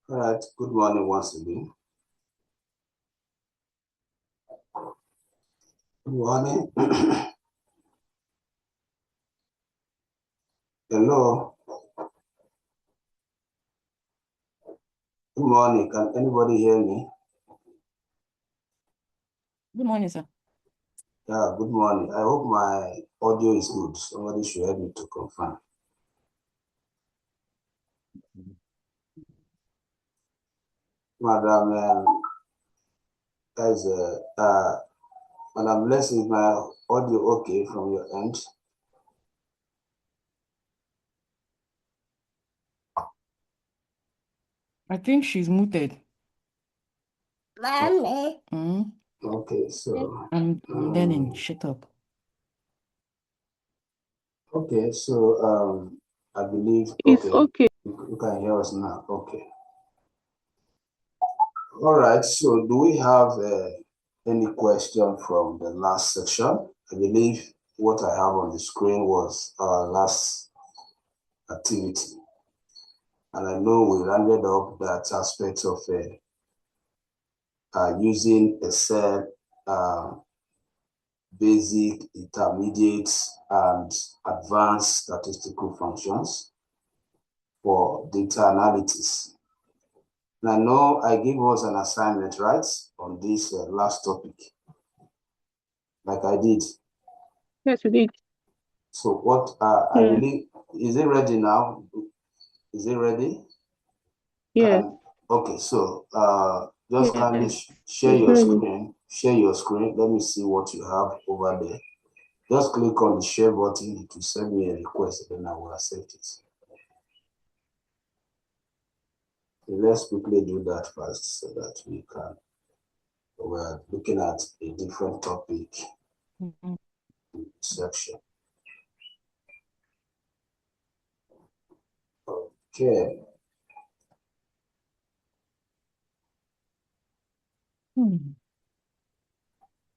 All right, good morning once again. Good morning. Hello. Good morning. Can anybody hear me? Good morning, sir. Yeah, good morning. I hope my audio is good. Somebody should help me to confirm. Madam, guys, Madam Blessing, is my audio okay from your end? I think she's muted. Mommy. Okay, so. I'm learning. Shut up. Okay, so I believe. It's okay. You can hear us now. Okay. All right. So, do we have any question from the last section? I believe what I have on the screen was our last activity. And I know we rounded up that aspect of using Excel, basic, intermediate, and advanced statistical functions for data analysis. And I know I gave us an assignment, right, on this last topic, like I did. Yes, you did. So what I really, is it ready now? Is it ready? Yeah. Okay, so just kindly share It's your ready. screen. Share your screen. Let me see what you have over there. Just click on the share button to send me a request, then I will accept it. So let's quickly do that first so that we can. We're looking at a different topic section. Okay.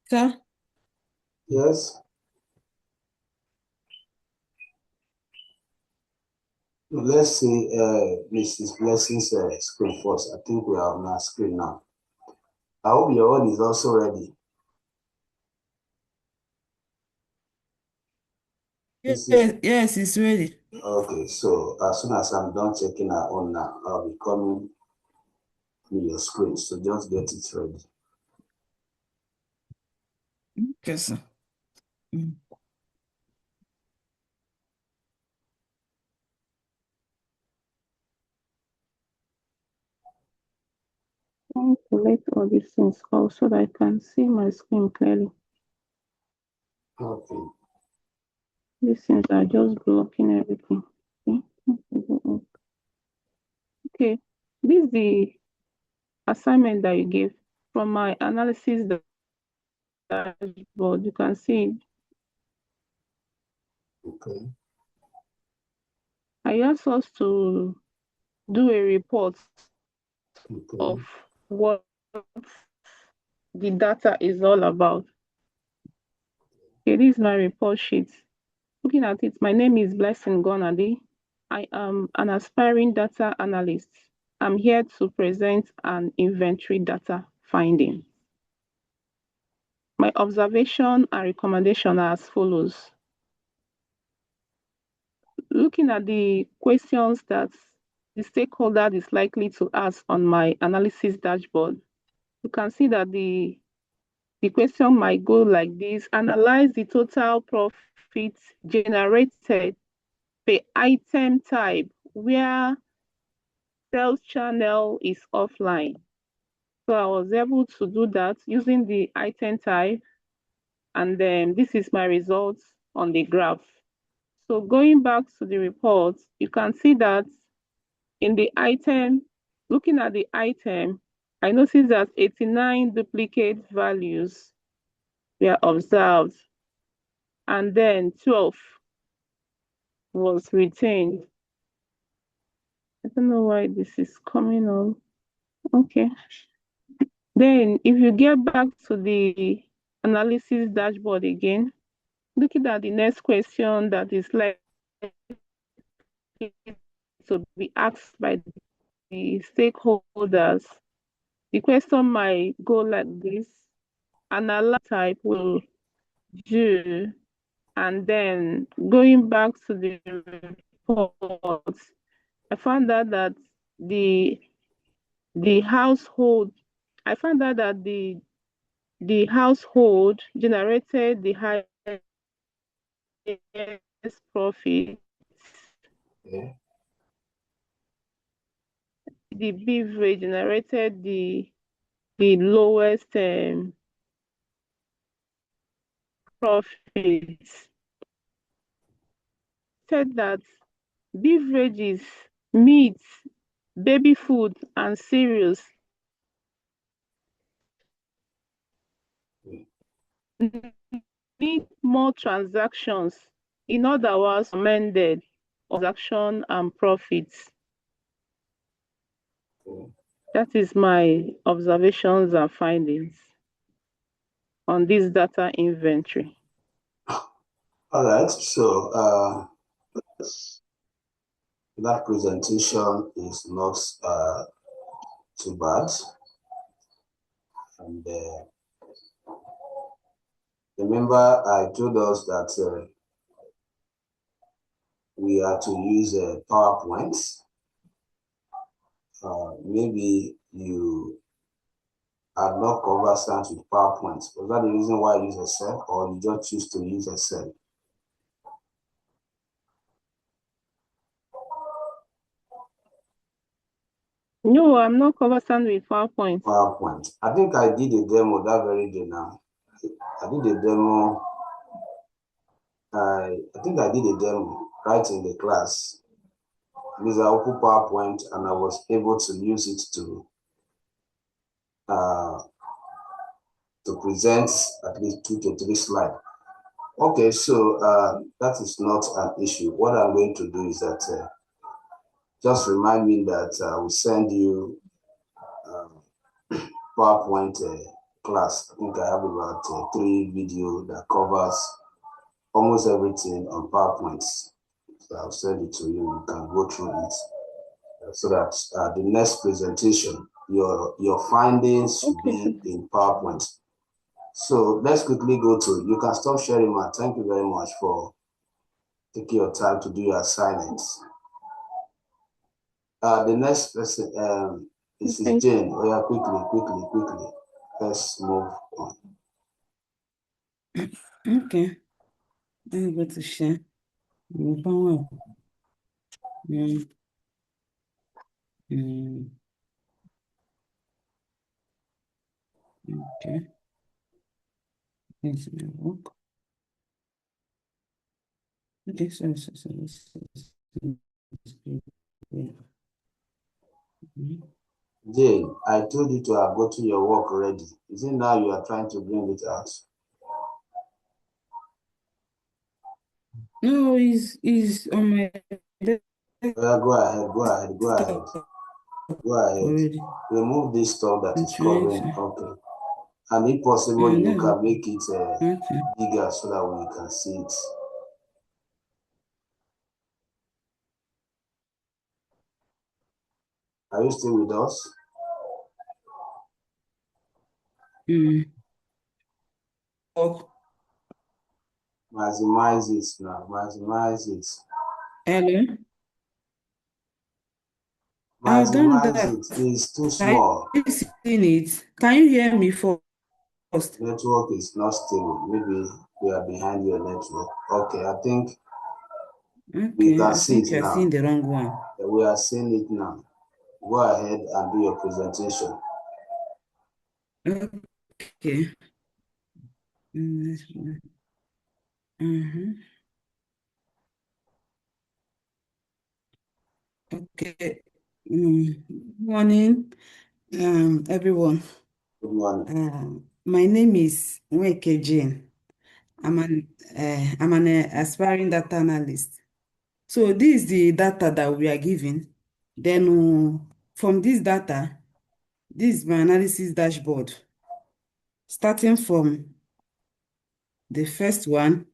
Sir? Yes. Let's see Mrs. Blessing's screen first. I think we are on our screen now. I hope your own is also ready. Yes, it's ready. Okay, so as soon as I'm done checking our own now, I'll be coming to your screen. So just get it ready. Okay, sir. I want to let all these things off so that I can see my screen clearly. Okay. These things are just blocking everything. Okay. This is the assignment that you gave from my analysis dashboard. You can see it. Okay. I asked us to do a report of what the data is all about. Okay, this is my report sheet. Looking at it, my name is Blessing Gonadi. I am an aspiring data analyst. I'm here to present an inventory data finding. My observation and recommendation are as follows. Looking at the questions that the stakeholder is likely to ask on my analysis dashboard, you can see that the question might go like this: analyze the total profit generated per item type where sales channel is offline. So I was able to do that using the item type, and then this is my results on the graph. So going back to the report, you can see that in the item, looking at the item, I noticed that 89 duplicate values were observed, and then 12 was retained. I don't know why this is coming on. Okay. Then if you get back to the analysis dashboard again, looking at the next question that is likely to be asked by stakeholders. The question might go like this: analyze type will do, and then going back to the report, I found out that the the household, I found out that the household generated the highest profit. Okay. The beverage generated the lowest profits. Said that beverages, meats, baby food, and cereals Okay. need more transactions. In other words, amended transaction and profits. Okay. That is my observations and findings on this data inventory. All right. So that presentation is not too bad. And remember, I told us that we are to use PowerPoint. Maybe you are not conversant with PowerPoint. Was that the reason why you use Excel, or you just choose to use Excel? No, I'm not conversant with PowerPoint. PowerPoint. I think I did a demo that very day now. I did a demo. I think I did a demo right in the class. Because I opened PowerPoint and I was able to use it to present at least 2 to 3 slides. Okay, so that is not an issue. What I'm going to do is that just remind me that I will send you PowerPoint class. I think I have about 3 videos that covers almost everything on PowerPoint. So I'll send it to you. You can go through it so that the next presentation, your findings should be in PowerPoint. So let's quickly go to, you can stop sharing, Matt. Thank you very much for taking your time to do your assignments. The next person is Jane. Oh yeah, quickly. Let's move on. Okay. I'm going to share. Mm, mm, okay. This may work. Okay, so this is yeah. Mhm. Jane, I told you to have gotten your work ready. Is it now you are trying to bring it out? No, he's on my Well, go ahead. Go ahead. already. Remove this stuff that I'm is trying covering. to. Okay. And if possible, you That's can make it okay. bigger so that we can see it. Are you still with us? Mm. Oh, Maximize it now. Maximize it. hello. I've done Maximize that. it. It's too Can small. you see it? Can you hear me first? Network is not stable. Maybe we are behind your network. Okay, I think we Okay, can I see it think you're seeing now. the wrong one. We are seeing it now. Go ahead and do your presentation. Okay. Mm-hmm. Okay. Good morning, everyone. Good morning. My name is Nweke Jane. I'm an aspiring data analyst. So this is the data that we are given. Then from this data, this is my analysis dashboard. Starting from the first one,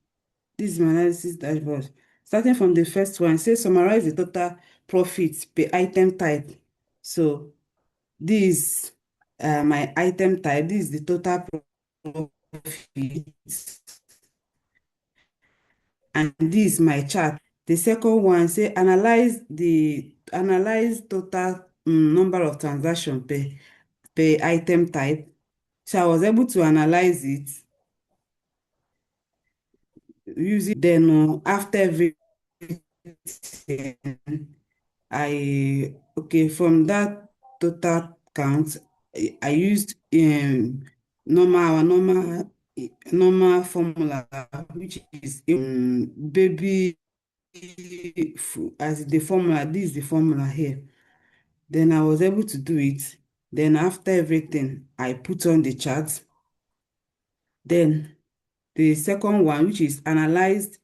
this is my analysis dashboard. Starting from the first one, say summarize the total profits per item type. So this my item type, this is the total profit, and this my chart. The second one say analyze total number of transactions per item type. So I was able to analyze it using then after everything okay, from that total count I used normal formula, which is baby as the formula. This is the formula here. Then I was able to do it. Then after everything I put on the chart. Then the second one, which is analyzed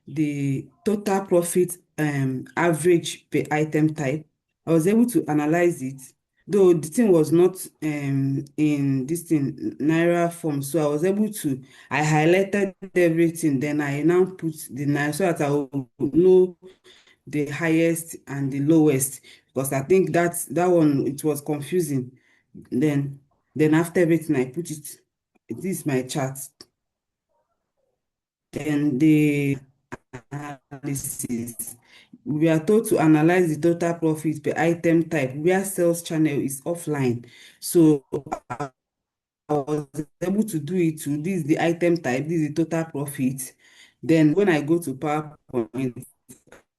the total profit average per item type. I was able to analyze it, though the thing was not in this thing Naira form. So I was able to, I highlighted everything, then I now put the Naira so that I will know the highest and the lowest, because I think that one, it was confusing. Then after everything I put it, this is my chart. Then the analysis. We are told to analyze the total profit per item type where sales channel is offline. So I was able to do it to this is the item type, this is the total profit. Then when I go to PowerPoint,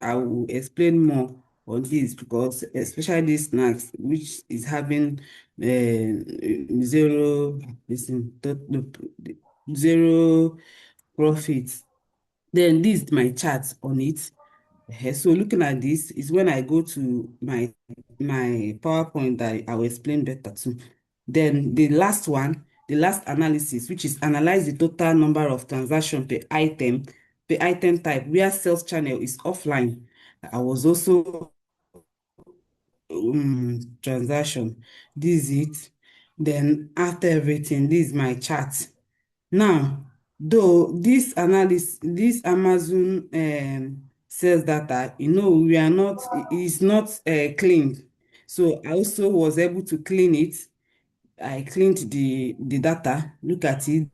I will explain more on this, because especially these snacks, which is having zero, listen, zero profit. Then this is my chart on it. So looking at this is when I go to my PowerPoint that I will explain better too. Then the last one, the last analysis, which is analyze the total number of transactions per item type where sales channel is offline. I was also transaction. This is it. Then after everything, this is my chart. Now, though this analysis, this Amazon sales data, we are not, it's not clean. So I also was able to clean it. I cleaned the data. Look at it.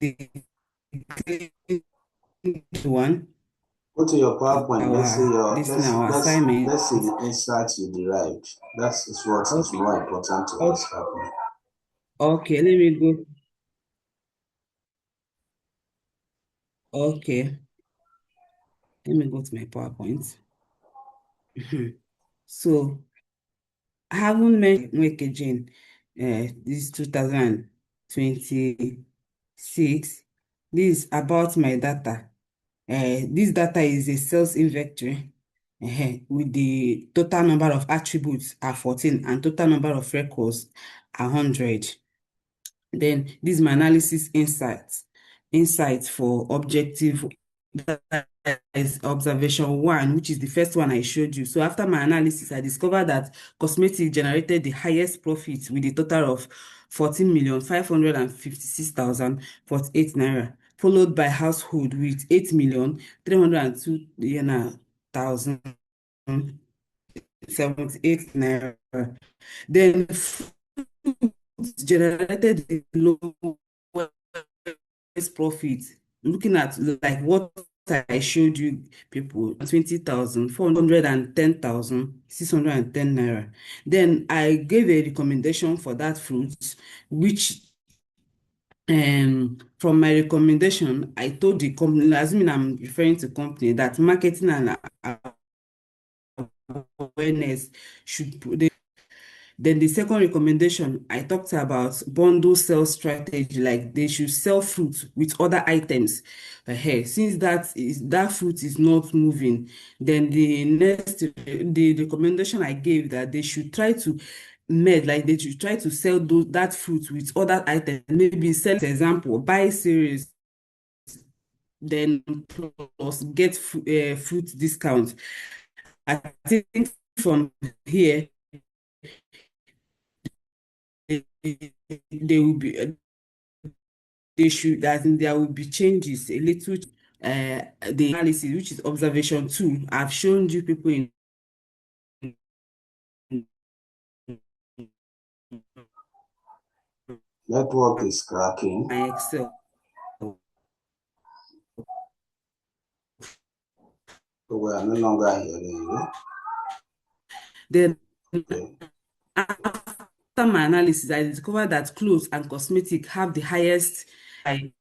The cleaned one, Go to your PowerPoint. Let's see our assignment. let's see the insights you derived. That is what is Okay. more important to us, happening. Okay, let me go. Okay, let me go to my PowerPoint. So I haven't mentioned Wake again. This 2026. This is about my data. This data is a sales inventory with the total number of attributes are 14 and total number of records are 100. Then this is my analysis insights. Insights for objective, that is observation one, which is the first one I showed you. So after my analysis, I discovered that cosmetics generated the highest profit with a total of 14,556,048 naira, followed by household with 8,302,078 naira. Then generated the lowest profit. Looking at like what I showed you people, 20,410,610 naira. Then I gave a recommendation for that fruit, which from my recommendation, I told the company, assuming I'm referring to company, that marketing and awareness should put. Then the second recommendation, I talked about bundle sales strategy, like they should sell fruit with other items. Since that fruit is not moving, then the recommendation I gave that they should try to like they should try to sell that fruit with other items. Maybe sell, for example, buy series, then plus get fruit discount. I think from here they will be they should that there will be changes a little. The analysis, which is observation two, I've shown you people in Network is cracking. my Excel. So we are no longer hearing you. Then Okay. after my analysis, I discovered that clothes and cosmetic have the highest. Are you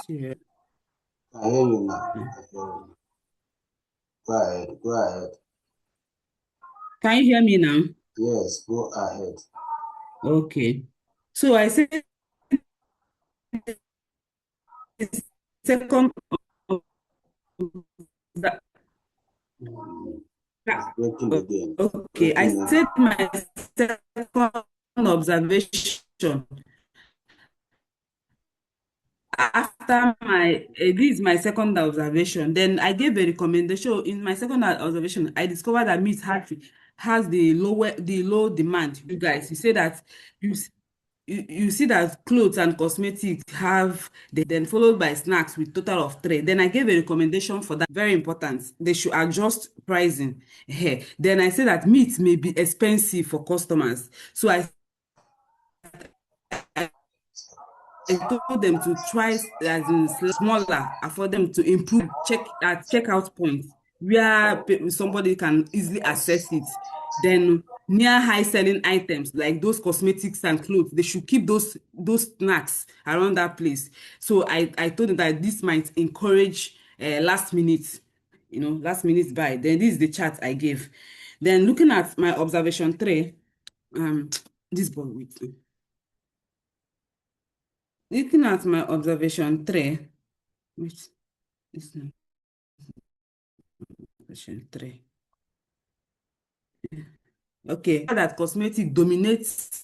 serious? I hear you now. I hear you. Go ahead. Go ahead. Can you hear me now? Yes, go ahead. Okay. So I said the second that It's breaking again. okay, I Breaking now. said my second observation after this is my second observation. Then I gave a recommendation. In my second observation, I discovered that meat has the low demand. You guys, you say that you s- you see that clothes and cosmetics have then followed by snacks with total of three. Then I gave a recommendation for that. Very important. They should adjust pricing. Then I said that meat may be expensive for customers. So I told them to try as in smaller for them to improve check at checkout points where somebody can easily access it. Then near high selling items like those cosmetics and clothes, they should keep those snacks around that place. So I told them that this might encourage last minute buy. Then this is the chart I gave. Then looking at my observation three, this boy with looking at my observation three, which is not observation three. Okay, that cosmetic dominates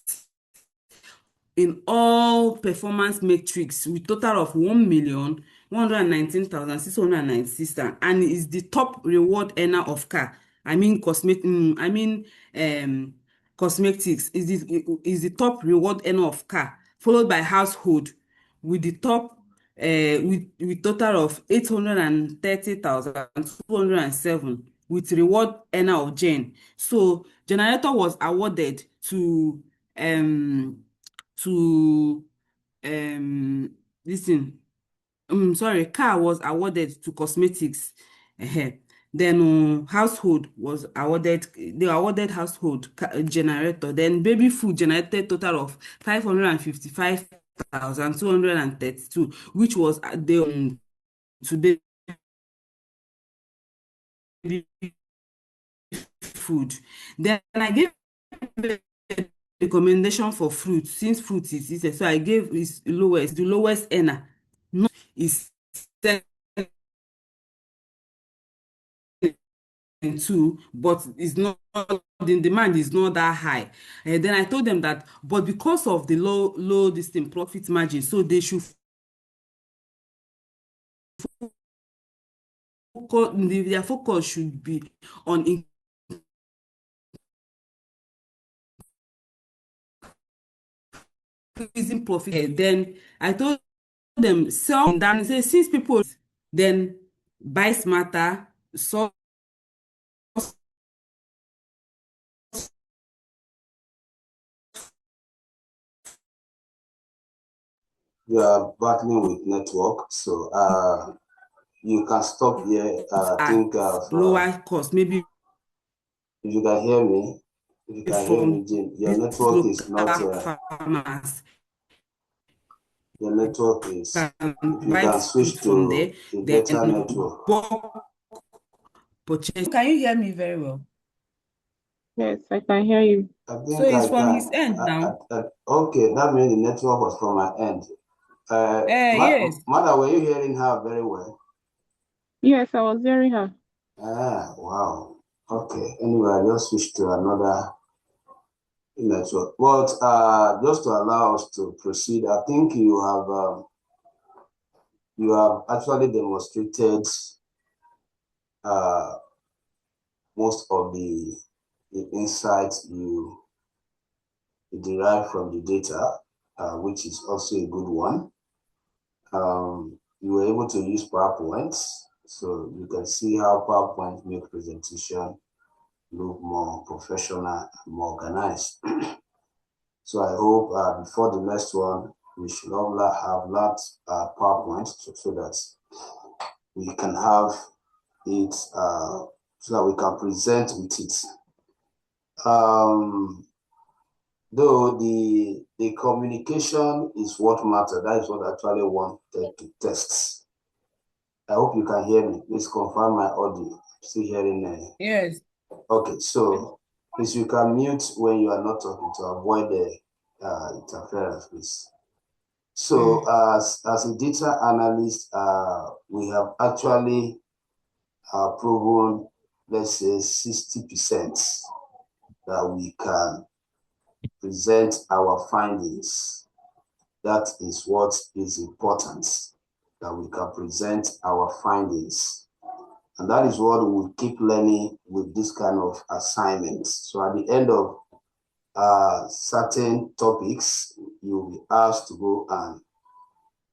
in all performance metrics with total of 1,119,696 and is the top reward earner of car. I mean cosmetics is the top reward earner of car, followed by household with the top with total of 830,207 with reward earner of Jane. So generator was awarded um to this thing. Sorry, car was awarded to cosmetics. Ehen. Then household was awarded, they awarded household generator. Then baby food generated total of 555,232, which was the to baby food. Then I gave a recommendation for fruit since fruit is easier. So I gave is lowest, the lowest earner. No, is two, but it's not the demand is not that high. And then I told them that, but because of the low this thing profit margin, so they should focus, their focus should be on increasing profit. Then I told them sell down. Say since people then buy smarter, so You are battling with network, so you can stop here. I at think lower cost, maybe if you can hear me, if you can hear me, from Jim, your these network is not. local farmers Your network is. can If you buy can fruit switch from there, to a then better network. bulk purchase. Can you hear me very well? Yes, I can hear you. I So think it's I from his can. end now. Okay, that means the network was from my end. Yes. Mother, were you hearing her very well? Yes, I was hearing her. Ah, wow. Okay. Anyway, I just switched to another network. But just to allow us to proceed, I think you have actually demonstrated uh, most of the insights you derive from the data, which is also a good one. You were able to use PowerPoint, so you can see how PowerPoint make presentation look more professional and more organized. So I hope before the next one, we should all have that PowerPoint so that we can have it, so that we can present with it. Though the communication is what matters, that is what I actually wanted to test. I hope you can hear me. Please confirm my audio. Still hearing? Yes. Okay, so please you can mute when you are not talking to avoid the interference, please. So as a data analyst, we have actually proven, let's say 60% that we can present our findings. That is what is important, that we can present our findings. And that is what we keep learning with this kind of assignments. So at the end of certain topics, you'll be asked to go and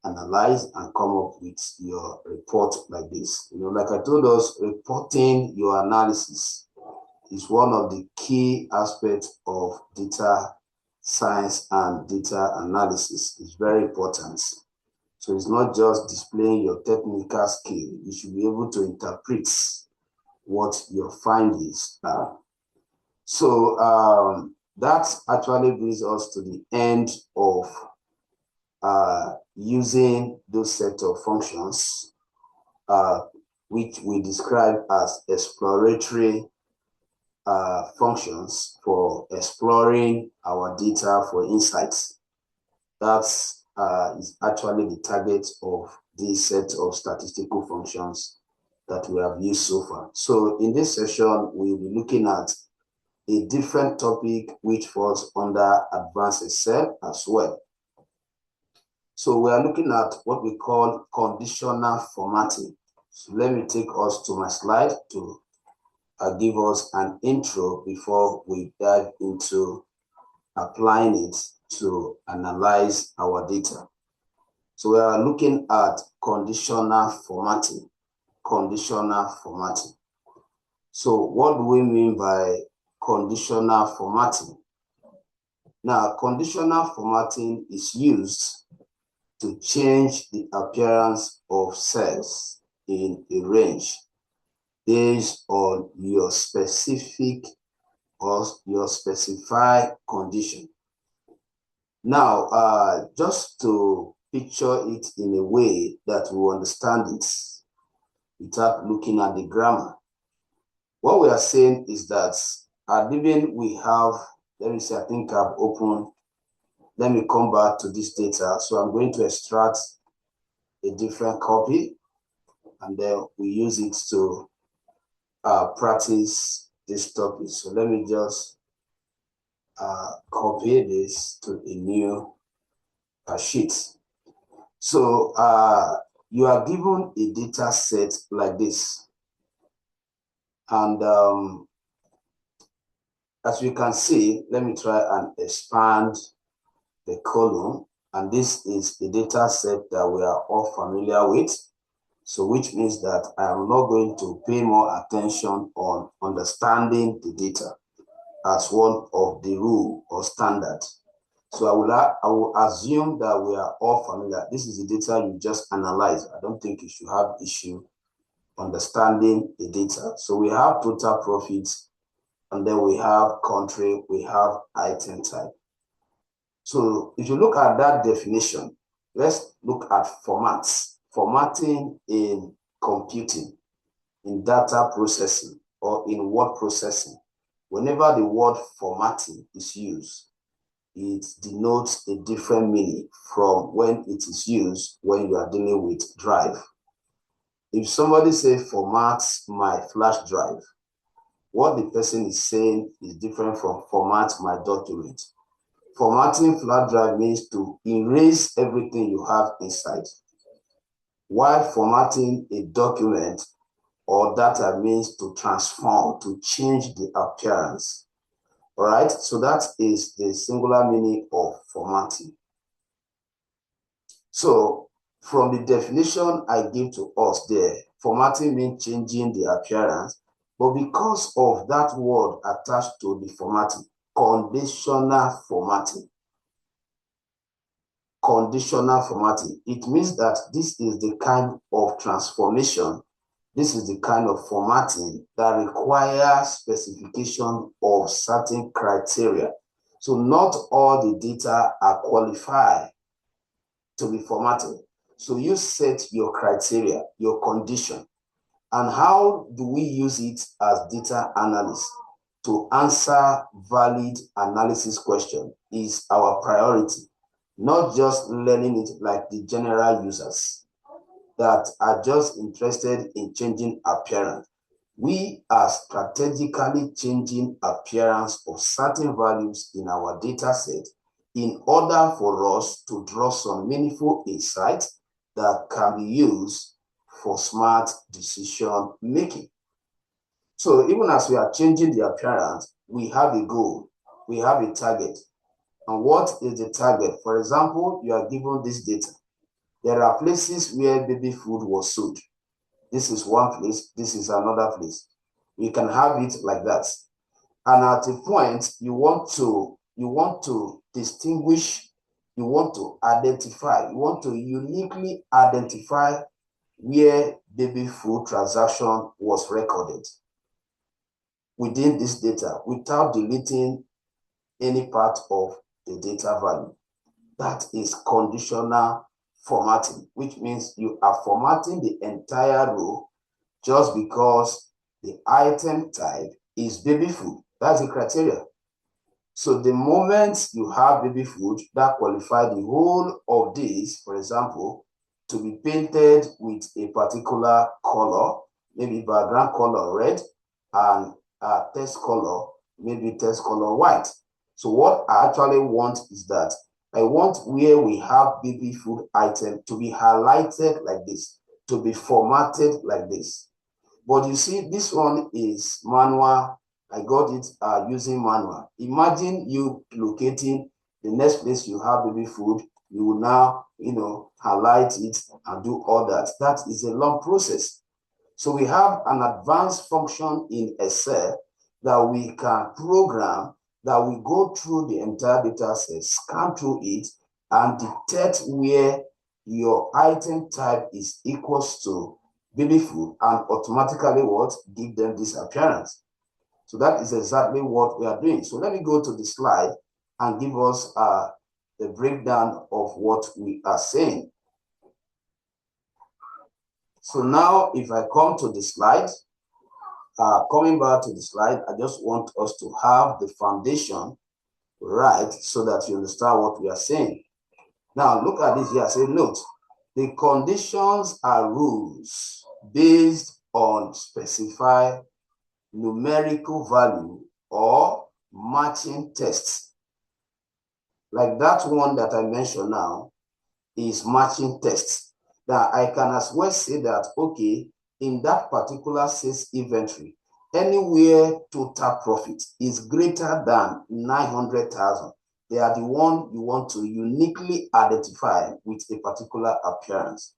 analyze and come up with your report like this. Like I told us, reporting your analysis is one of the key aspects of data science and data analysis. It's very important. So it's not just displaying your technical skill. You should be able to interpret what your findings are. So that actually brings us to the end of using those set of functions, which we describe as exploratory functions for exploring our data for insights. That is actually the target of this set of statistical functions that we have used so far. So in this session, we'll be looking at a different topic which falls under advanced Excel as well. So we are looking at what we call conditional formatting. So let me take us to my slide to give us an intro before we dive into applying it to analyze our data. So we are looking at conditional formatting. Conditional formatting. So what do we mean by conditional formatting? Now, conditional formatting is used to change the appearance of cells in a range based on your specific or your specified condition. Now, just to picture it in a way that we understand it without looking at the grammar, what we are saying is that given we have, let me say, I think I've opened, let me come back to this data. So I'm going to extract a different copy, and then we use it to practice this topic. So let me just copy this to a new sheet. So you are given a data set like this. And as you can see, let me try and expand the column. And this is a data set that we are all familiar with. So which means that I am not going to pay more attention on understanding the data as one of the rule or standard. So I will assume that we are all familiar. This is the data you just analyzed. I don't think you should have issue understanding the data. So we have total profits, and then we have country, we have item type. So if you look at that definition, let's look at formats. Formatting in computing, in data processing, or in word processing. Whenever the word formatting is used, it denotes a different meaning from when it is used when you are dealing with drive. If somebody says format my flash drive, what the person is saying is different from format my document. Formatting flash drive means to erase everything you have inside, while formatting a document or data means to transform, to change the appearance. All right, so that is the singular meaning of formatting. So from the definition I give to us there, formatting means changing the appearance. But because of that word attached to the formatting, conditional formatting, it means that this is the kind of transformation, this is the kind of formatting that requires specification of certain criteria. So not all the data are qualified to be formatted. So you set your criteria, your condition. And how do we use it as data analysts? To answer valid analysis question is our priority, not just learning it like the general users that are just interested in changing appearance. We are strategically changing appearance of certain values in our data set in order for us to draw some meaningful insights that can be used for smart decision making. So even as we are changing the appearance, we have a goal, we have a target. And what is the target? For example, you are given this data. There are places where baby food was sold. This is one place, this is another place. We can have it like that. And at a point, you want to distinguish, you want to identify, you want to uniquely identify where baby food transaction was recorded within this data without deleting any part of the data value. That is conditional formatting, which means you are formatting the entire row just because the item type is baby food. That's the criteria. So the moment you have baby food that qualify the whole of this, for example, to be painted with a particular color, maybe background color red and text color, maybe text color white. So what I actually want is that I want where we have baby food item to be highlighted like this, to be formatted like this. But you see, this one is manual. I got it using manual. Imagine you locating the next place you have baby food. You will now, highlight it and do all that. That is a long process. So we have an advanced function in Excel that we can program, that we go through the entire data set, scan through it, and detect where your item type is equals to baby food, and automatically what? Give them this appearance. So that is exactly what we are doing. So let me go to the slide and give us the breakdown of what we are saying. So now if I come to the slide, coming back to the slide, I just want us to have the foundation right so that you understand what we are saying. Now look at this here. Say note, the conditions are rules based on specified numerical value or matching tests. Like that one that I mentioned now is matching tests. Now I can as well say that, okay, in that particular sales inventory, anywhere total profit is greater than 900,000, they are the one you want to uniquely identify with a particular appearance.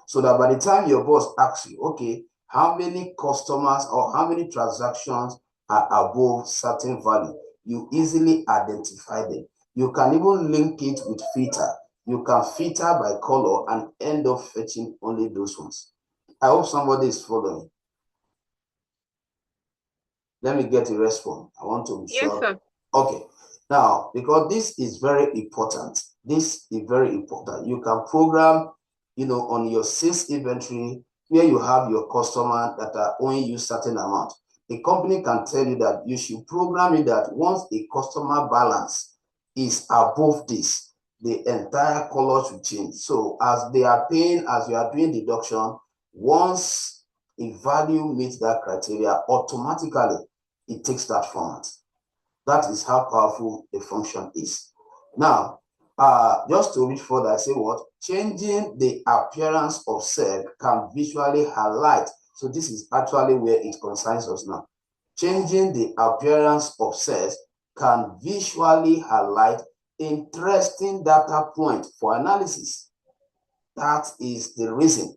So that by the time your boss asks you, okay, how many customers or how many transactions are above certain value, you easily identify them. You can even link it with filter. You can filter by color and end up fetching only those ones. I hope somebody is following. Let me get a response. I want to be sure. Yes, sir. Okay. Now, because this is very important. This is very important. You can program, on your sales inventory where you have your customer that are owing you certain amount. The company can tell you that you should program it that once a customer balance is above this, the entire color should change. So as they are paying, as you are doing deduction, once a value meets that criteria, automatically it takes that format. That is how powerful the function is. Now, just to reach further, I say what? Changing the appearance of cell can visually highlight. So this is actually where it concerns us now. Changing the appearance of cells can visually highlight interesting data point for analysis. That is the reason.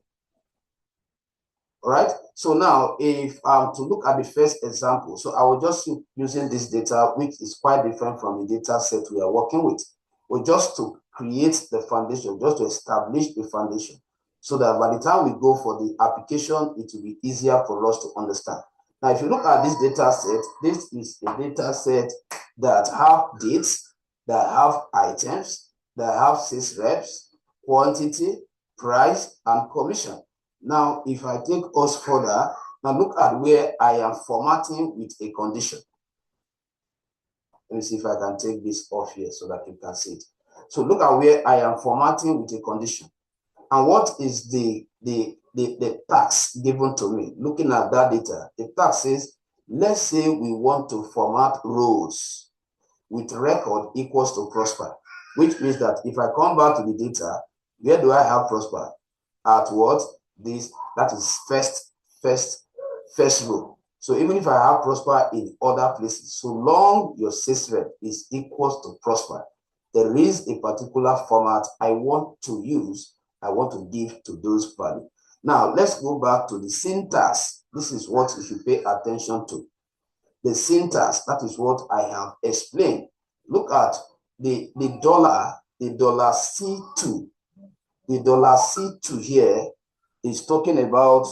All right. So now, if to look at the first example, so I will just using this data, which is quite different from the data set we are working with. Well, just to create the foundation, just to establish the foundation, so that by the time we go for the application, it will be easier for us to understand. Now, if you look at this data set, this is a data set that have dates, that have items, that have sales reps, quantity, price, and commission. Now, if I take us further, now look at where I am formatting with a condition. Let me see if I can take this off here so that you can see it. So look at where I am formatting with a condition. And what is the tax given to me? Looking at that data, the tax says, let's say we want to format rows with record equals to prosper, which means that if I come back to the data, where do I have prosper? At what? This, that is first row. So even if I have prosper in other places, so long your sales rep is equals to prosper, there is a particular format I want to use, I want to give to those values. Now, let's go back to the syntax. This is what you should pay attention to. The syntax, that is what I have explained. Look at the dollar C2. The dollar C2 here is talking about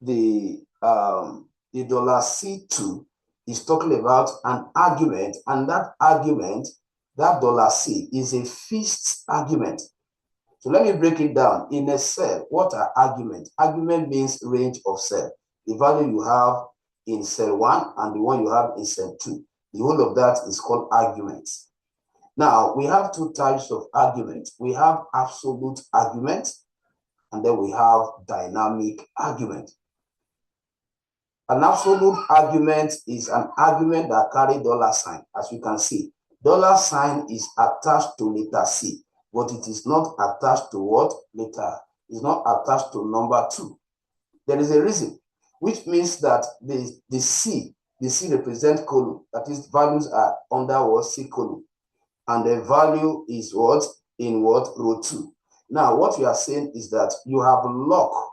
the dollar C2 is talking about an argument, and that argument, that dollar C, is a fixed argument. So let me break it down. In a cell, what are arguments? Argument means range of cell. The value you have in cell 1 and the one you have in cell 2. The whole of that is called arguments. Now, we have two types of arguments. We have absolute argument, and then we have dynamic argument. An absolute argument is an argument that carries dollar sign. As you can see, dollar sign is attached to letter C, but it is not attached to what? Letter. It's not attached to number 2. There is a reason, which means that the C represents column. That is, values are under what? C column. And the value is what? In what? Row 2. Now, what you are saying is that you have locked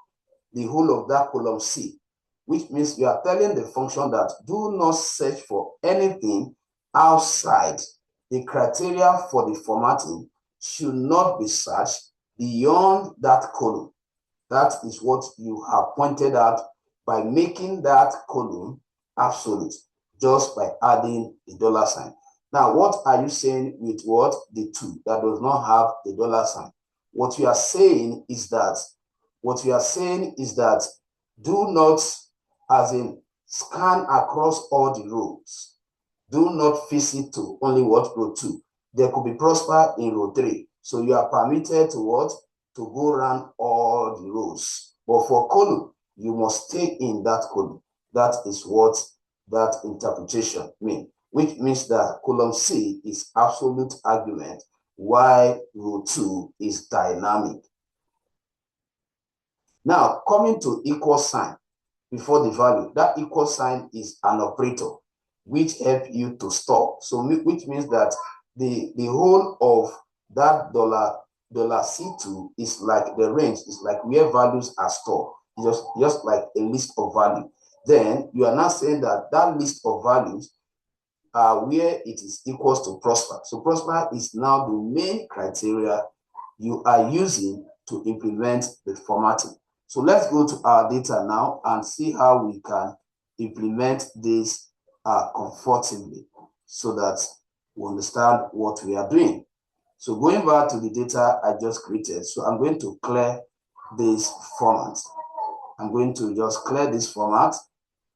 the whole of that column C, which means you are telling the function that do not search for anything outside. The criteria for the formatting should not be searched beyond that column. That is what you have pointed out by making that column absolute, just by adding the dollar sign. Now, what are you saying with what? The 2 that does not have the dollar sign. What you are saying is that do not, as in, scan across all the rows. Do not visit to only what? Row 2. There could be prosper in row 3. So you are permitted to what? To go around all the rows. But for column, you must stay in that column. That is what that interpretation means, which means that column C is absolute argument, while row 2 is dynamic. Now, coming to equal sign before the value, that equal sign is an operator which helps you to store. So, which means that the whole of that dollar C2 is like the range, is like where values are stored, just like a list of value. Then you are now saying that that list of values are where it is equals to prosper. So prosper is now the main criteria you are using to implement the formatting. So let's go to our data now and see how we can implement this comfortably so that we understand what we are doing. So going back to the data I just created, so I'm going to clear this format. I'm going to just clear this format,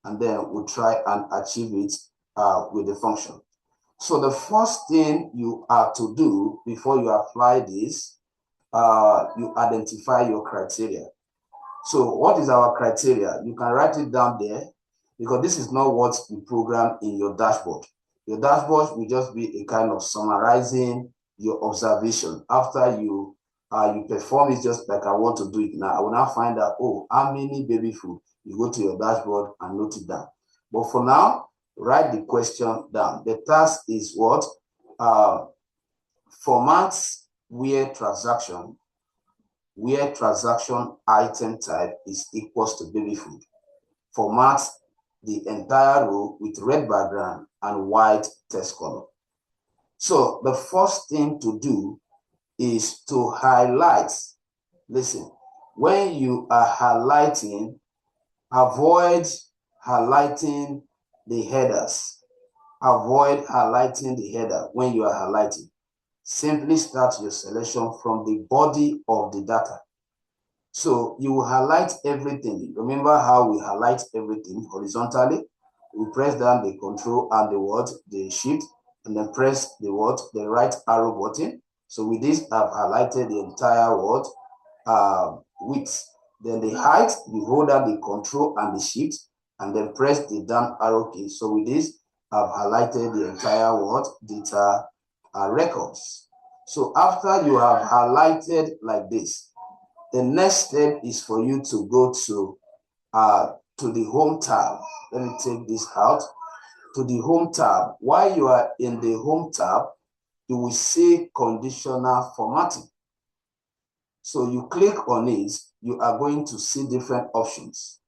and then we'll try and achieve it with the function. So the first thing you are to do before you apply this, you identify your criteria. So what is our criteria? You can write it down there, because this is not what you program in your dashboard. Your dashboard will just be a kind of summarizing your observation. After you perform it, just like I want to do it now, I will now find out, oh, how many baby food? You go to your dashboard and note it down. But for now, write the question down. The task is what? Formats where transaction where transaction item type is equals to baby food. Format the entire row with red background and white text color. So the first thing to do is to highlight. Listen, when you are highlighting, avoid highlighting the headers. Avoid highlighting the header when you are highlighting. Simply start your selection from the body of the data. So you will highlight everything. Remember how we highlight everything horizontally? We press down the control and the shift, and then press the right arrow button. So with this, I've highlighted the entire width. Then the height, you hold down the control and the shift, and then press the down arrow key. So with this, I've highlighted the entire data records. So after you have highlighted like this, the next step is for you to go to the home tab. Let me take this out. To the home tab. While you are in the home tab, you will see conditional formatting. So you click on it, you are going to see different options,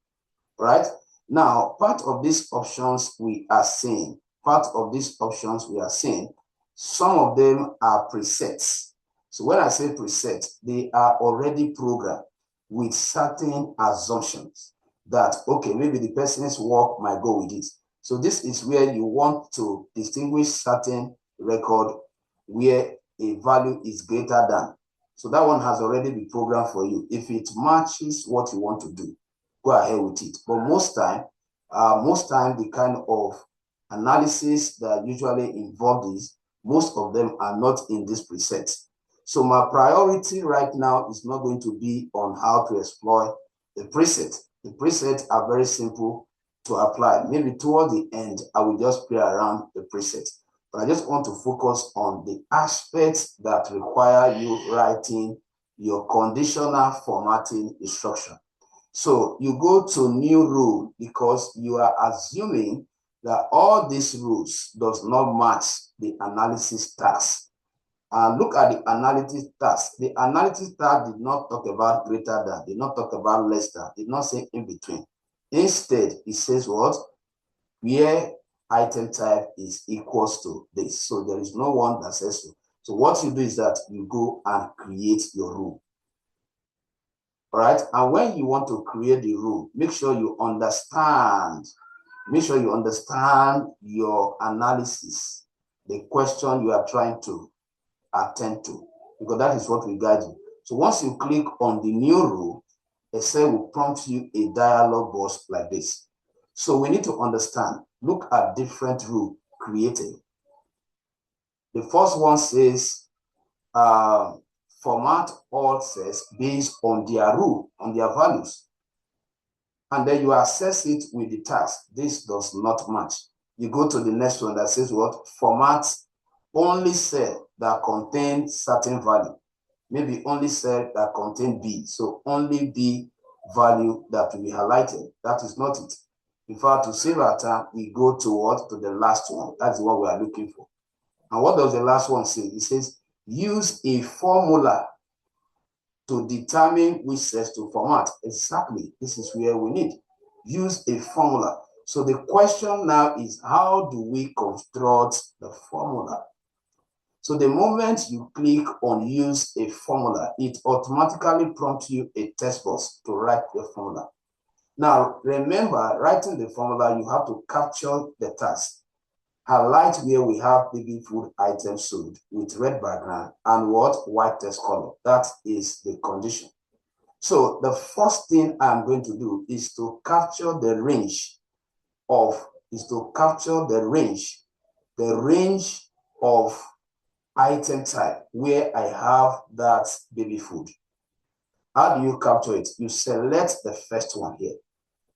right? Now, part of these options we are seeing, some of them are presets. So when I say preset, they are already programmed with certain assumptions that, okay, maybe the person's work might go with it. So this is where you want to distinguish certain record where a value is greater than. So that one has already been programmed for you. If it matches what you want to do, go ahead with it. But most time, the kind of analysis that usually involve this, most of them are not in this preset. So my priority right now is not going to be on how to exploit the preset. The presets are very simple to apply. Maybe toward the end, I will just play around the preset. But I just want to focus on the aspects that require you writing your conditional formatting instruction. So you go to new rule because you are assuming that all these rules does not match the analysis task. And look at the analysis task. The analysis task did not talk about greater than, did not talk about less than, did not say in between. Instead, it says what? Where item type is equals to this. So there is no one that says so. So what you do is that you go and create your rule. All right. And when you want to create the rule, make sure you understand your analysis, the question you are trying to attend to, because that is what will guide you. So once you click on the new rule, Excel will prompt you a dialog box like this. So we need to understand, look at different rules created. The first one says, format all cells based on their rule, on their values. And then you assess it with the task. This does not match. You go to the next one that says what? Format only cell that contain certain value. Maybe only cell that contain B. So only B value that will be highlighted. That is not it. In fact, to save our time, we go to what? To the last one. That's what we are looking for. And what does the last one say? It says, use a formula to determine which cells to format. Exactly. This is where we need. Use a formula. So the question now is, how do we construct the formula? So the moment you click on use a formula, it automatically prompts you a text box to write the formula. Now, remember, writing the formula, you have to capture the task. Highlight where we have baby food items sold with red background and what? White text color. That is the condition. So the first thing I'm going to do is to capture the range of item type where I have that baby food. How do you capture it? You select the first one here.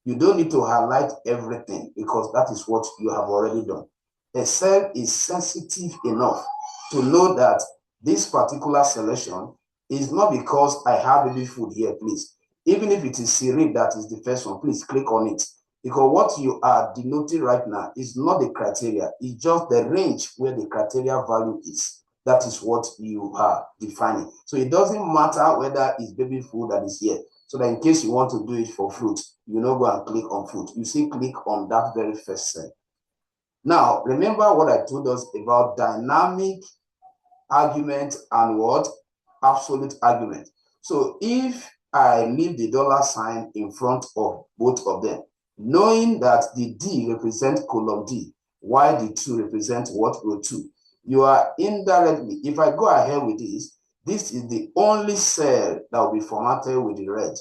You don't need to highlight everything because that is what you have already done. Excel is sensitive enough to know that this particular selection is not because I have baby food here, please. Even if it is Siri that is the first one, please click on it. Because what you are denoting right now is not the criteria, it's just the range where the criteria value is. That is what you are defining. So it doesn't matter whether it's baby food that is here. So that in case you want to do it for fruit, you not go and click on fruit. You see, click on that very first cell. Now, remember what I told us about dynamic argument and what? Absolute argument. So if I leave the dollar sign in front of both of them, knowing that the D represents column D, while the 2 represents what? Row 2. You are indirectly, if I go ahead with this is the only cell that will be formatted with the red,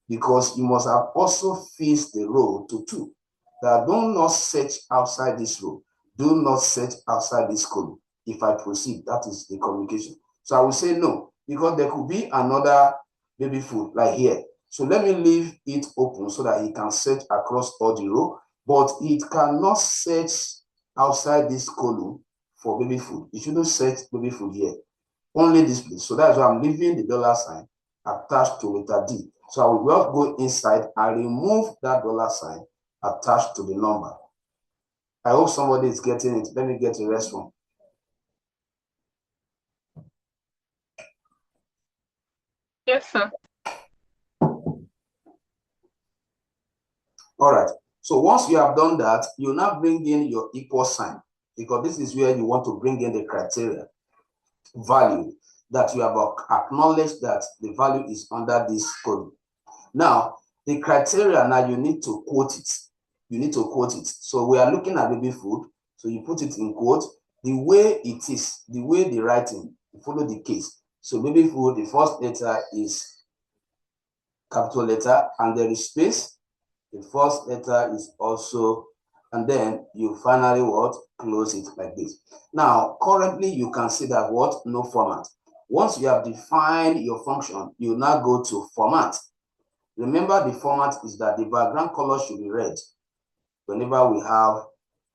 because you must have also fixed the row to 2. That do not search outside this row. Do not search outside this column. If I proceed, that is the communication. So I will say no, because there could be another baby food like here. So let me leave it open so that he can search across all the row, but it cannot search outside this column for baby food. It shouldn't search baby food here, only this place. So that's why I'm leaving the dollar sign attached to letter D. So I will just go inside and remove that dollar sign attached to the number. I hope somebody is getting it. Let me get a response. Yes, sir. All right. So once you have done that, you now bring in your equal sign, because this is where you want to bring in the criteria value that you have acknowledged that the value is under this column. Now, the criteria, now you need to quote it. You need to quote it. So we are looking at baby food. So you put it in quote. The way it is, the way the writing, follow the case. So baby food, the first letter is capital letter, and there is space. The first letter is also, and then you finally what? Close it like this. Now, currently you can see that what? No format. Once you have defined your function, you now go to format. Remember, the format is that the background color should be red whenever we have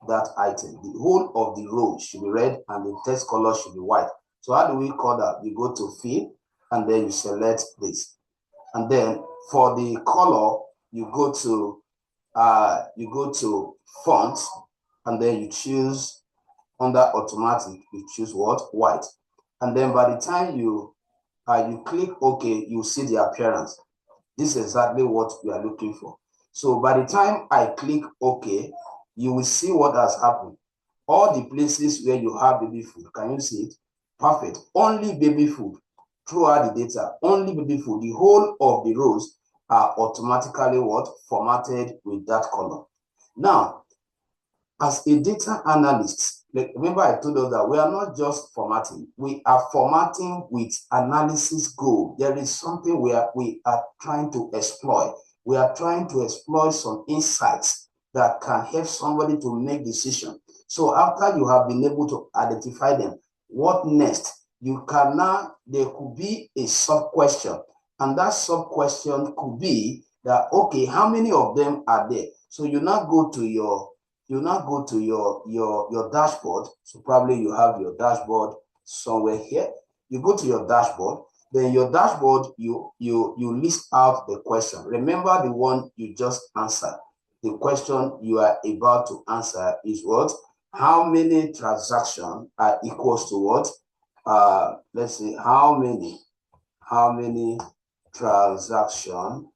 that item. The whole of the row should be red and the text color should be white. So how do we call that? You go to fill and then you select this. And then for the color, you go to font, and then you choose under automatic, you choose what? White. And then by the time you click OK, you see the appearance. This is exactly what we are looking for. So by the time I click OK, you will see what has happened. All the places where you have baby food, can you see it? Perfect. Only baby food throughout the data, only baby food. The whole of the rows are automatically what? Formatted with that color. Now, as a data analyst, remember I told us that we are not just formatting, we are formatting with analysis goal. There is something we are trying to exploit. We are trying to exploit some insights that can help somebody to make decision. So after you have been able to identify them, what next? You can now, there could be a sub-question, and that sub-question could be that, okay, how many of them are there? So you now go to your dashboard. So probably you have your dashboard somewhere here. You go to your dashboard, then your dashboard, you list out the question. Remember the one you just answered. The question you are about to answer is what? How many transactions are equals to what? Let's see, how many transactions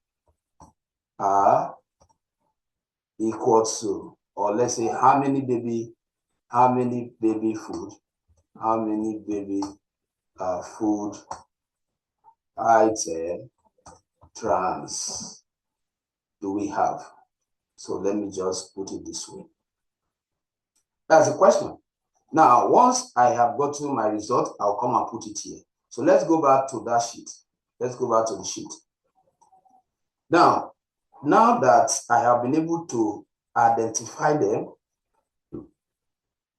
are equal to, or let's say how many baby food food item trans do we have? So let me just put it this way. That's the question. Now, once I have gotten my result, I'll come and put it here. So let's go back to that sheet. Let's go back to the sheet. Now that I have been able to identify them,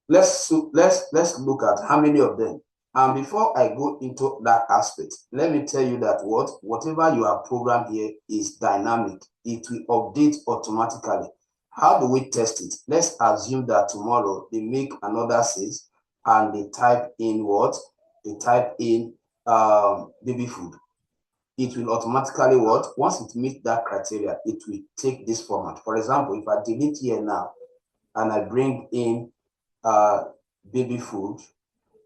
let's look at how many of them. And before I go into that aspect, let me tell you that whatever you have programmed here is dynamic. It will update automatically. How do we test it? Let's assume that tomorrow they make another sales and they type in what? They type in baby food. It will automatically what? Once it meets that criteria, it will take this format. For example, if I delete here now and I bring in baby food,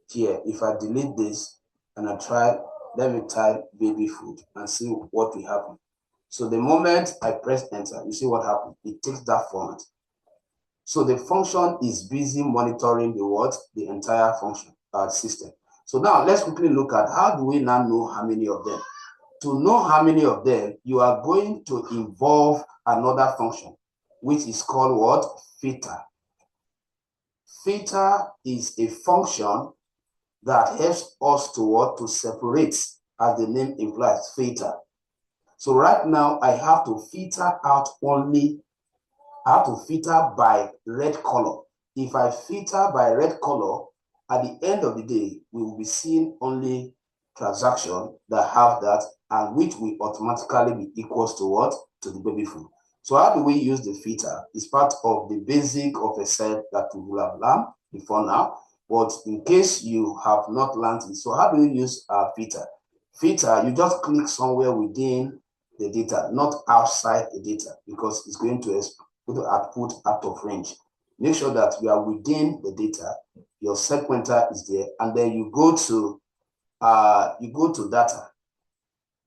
here, if I delete this and I try, let me type baby food and see what will happen. So the moment I press enter, you see what happened? It takes that format. So the function is busy monitoring the what? The entire function system. So now let's quickly look at how do we now know how many of them? To know how many of them, you are going to involve another function, which is called what? Filter. Filter is a function that helps us to what? To separate, as the name implies, filter. So right now, I have to filter out only, I have to filter by red color. If I filter by red color, at the end of the day, we will be seeing only transaction that have that, and which will automatically be equals to what? To the baby food. So how do we use the filter? It's part of the basic of a set that we will have learned before now. But in case you have not learned it, so how do you use a filter? Filter, you just click somewhere within the data, not outside the data, because it's going to output out of range. Make sure that you are within the data, your set pointer is there, and then you go to data.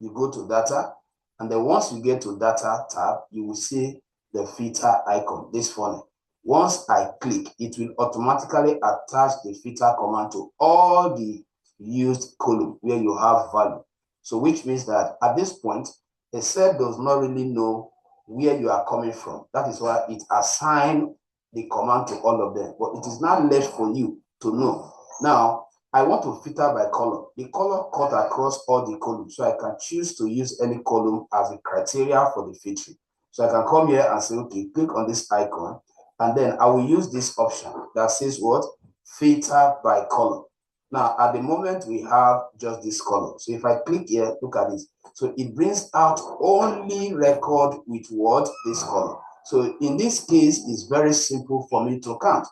You go to data, and then once you get to data tab, you will see the filter icon, this funnel. Once I click, it will automatically attach the filter command to all the used column where you have value. So which means that at this point, the cell does not really know where you are coming from. That is why it assigns the command to all of them. But it is not left for you to know. Now, I want to filter by color. The color cut across all the columns, so I can choose to use any column as a criteria for the filtering. So I can come here and say, okay, click on this icon, and then I will use this option that says what? Filter by color. Now, at the moment, we have just this color. So if I click here, look at this. So it brings out only record with what? This color. So in this case, it's very simple for me to count.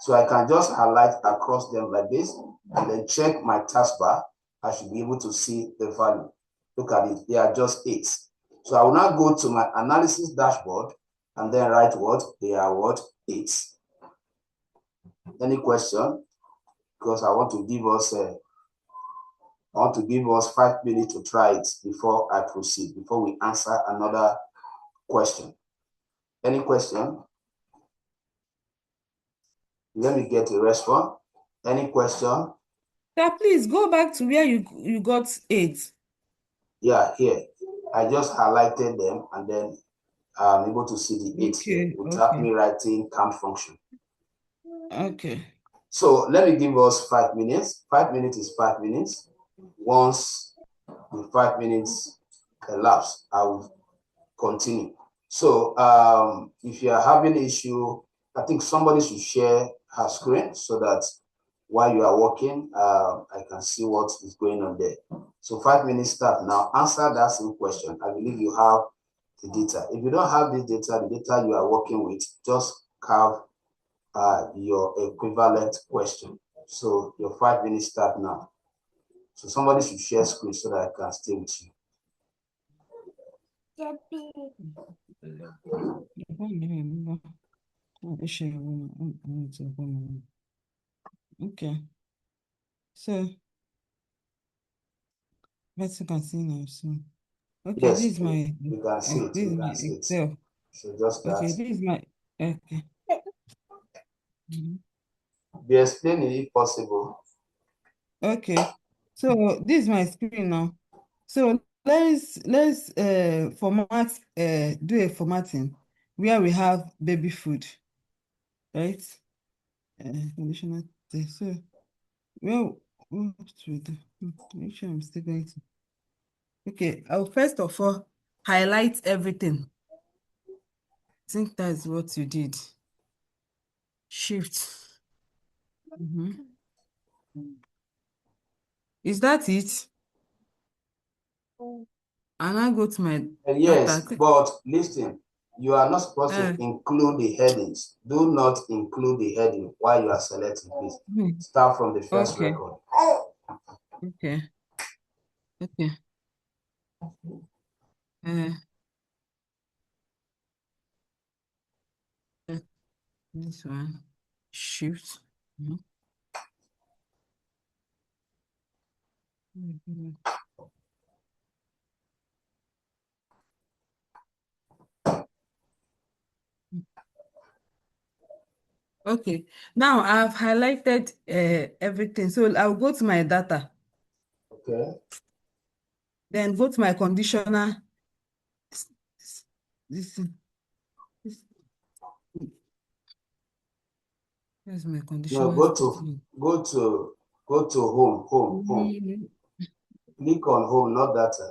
So I can just highlight across them like this, and then check my taskbar. I should be able to see the value. Look at it, they are just 8. So I will now go to my analysis dashboard and then write what? They are what? 8. Any question? Because I want to give us 5 minutes to try it before I proceed, before we answer another question. Any question? Let me get a response. Any question? Sir, please go back to where you got 8. Yeah, here. I just highlighted them, and then I'm able to see the 8 here without me writing count function. Okay. So let me give us 5 minutes. 5 minutes is 5 minutes. Once the 5 minutes elapse, I will continue. So if you are having an issue, I think somebody should share her screen so that while you are working, I can see what is going on there. So 5 minutes start now. Answer that same question. I believe you have the data. If you don't have this data, the data you are working with, just carve your equivalent question. So your 5 minutes start now. So somebody should share screen so that I can stay with you. Okay. So let's can see now. So okay, Yes, this is my you can see it. this is You my can see it. Excel. So just start. Okay, this is my okay. Be explaining if possible. Okay. So this is my screen now. So let's format do a formatting where we have baby food, right? Conditional text. So well, what to do? Make sure I'm still going to. Okay, I'll first of all highlight everything. I think that's what you did. Shift. Mhm. Is that it? And I go to my Yes, data. but listen, you are not supposed to include the headings. Do not include the heading while you are selecting, please. Start from the first Okay. record. Okay. Okay. Uh, this one. Shift. Mhm. Okay, now I've highlighted everything. So I'll go to my data, Okay. then go to my conditional. This, this, where's my No, conditional go to statement? home. Click on home, not data.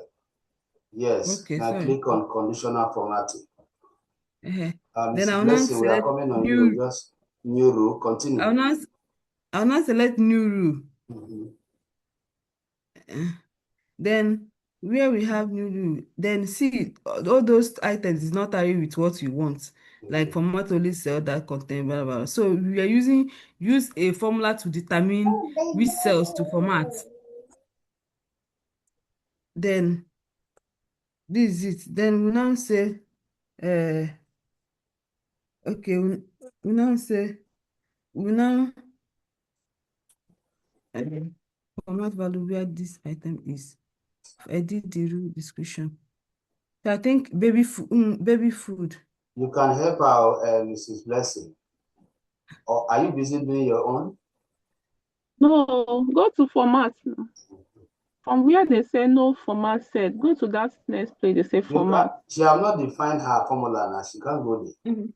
Yes. Okay, Now sorry. click on conditional formatting. Then Mrs. I'll now Blessing, we are select coming on you. new. Just new rule. I'll Continue. now I'll now select new rule. Mhm. Then where we have new rule, then see all those items is not tally with what you want. Like Okay. format only cell that contain blah, blah, blah. So we are use a formula to determine which cells to format. Then this is it. Then we now say okay, we now say we now uh, format value where this item is. Edit the rule description. So I think baby food. You can help our Mrs. Blessing. Or are you busy doing your own? No, go to format now. From where they say no format set, go to that next place, they say format. She have not defined her formula now. She can't go there. Mhm.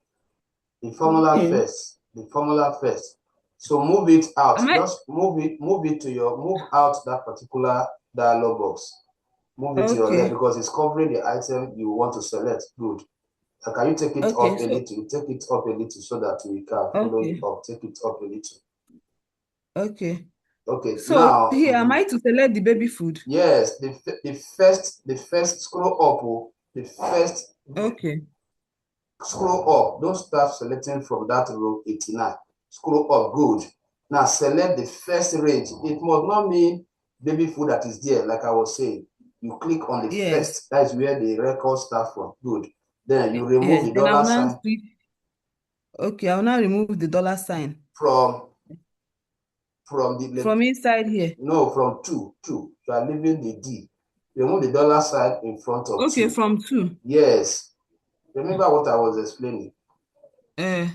The formula Okay. first. The formula first. So move it out. Am I Just move it to move out that particular dialog box. Move it to your left okay? because it's covering the item you want to select. Good. Can you take it Okay, up a so little? Take it up a little so that we can follow you okay, up. Take it up a little. okay. Okay, So now, here, am I to select the baby food? yes, the first scroll up, the first Okay, scroll up. Don't start selecting from that row 89. Scroll up, good. Now select the first range. It must not mean baby food that is there, like I was saying. You click on the yes, first, that is where the record starts from. Good. Then you remove yes. the Then I will dollar now sign click. Okay, I will now remove the dollar sign from the from inside here. no, from two. You are leaving the D. Remove the dollar sign in front of Okay, two. from two. Yes. Remember what I was explaining. Uh,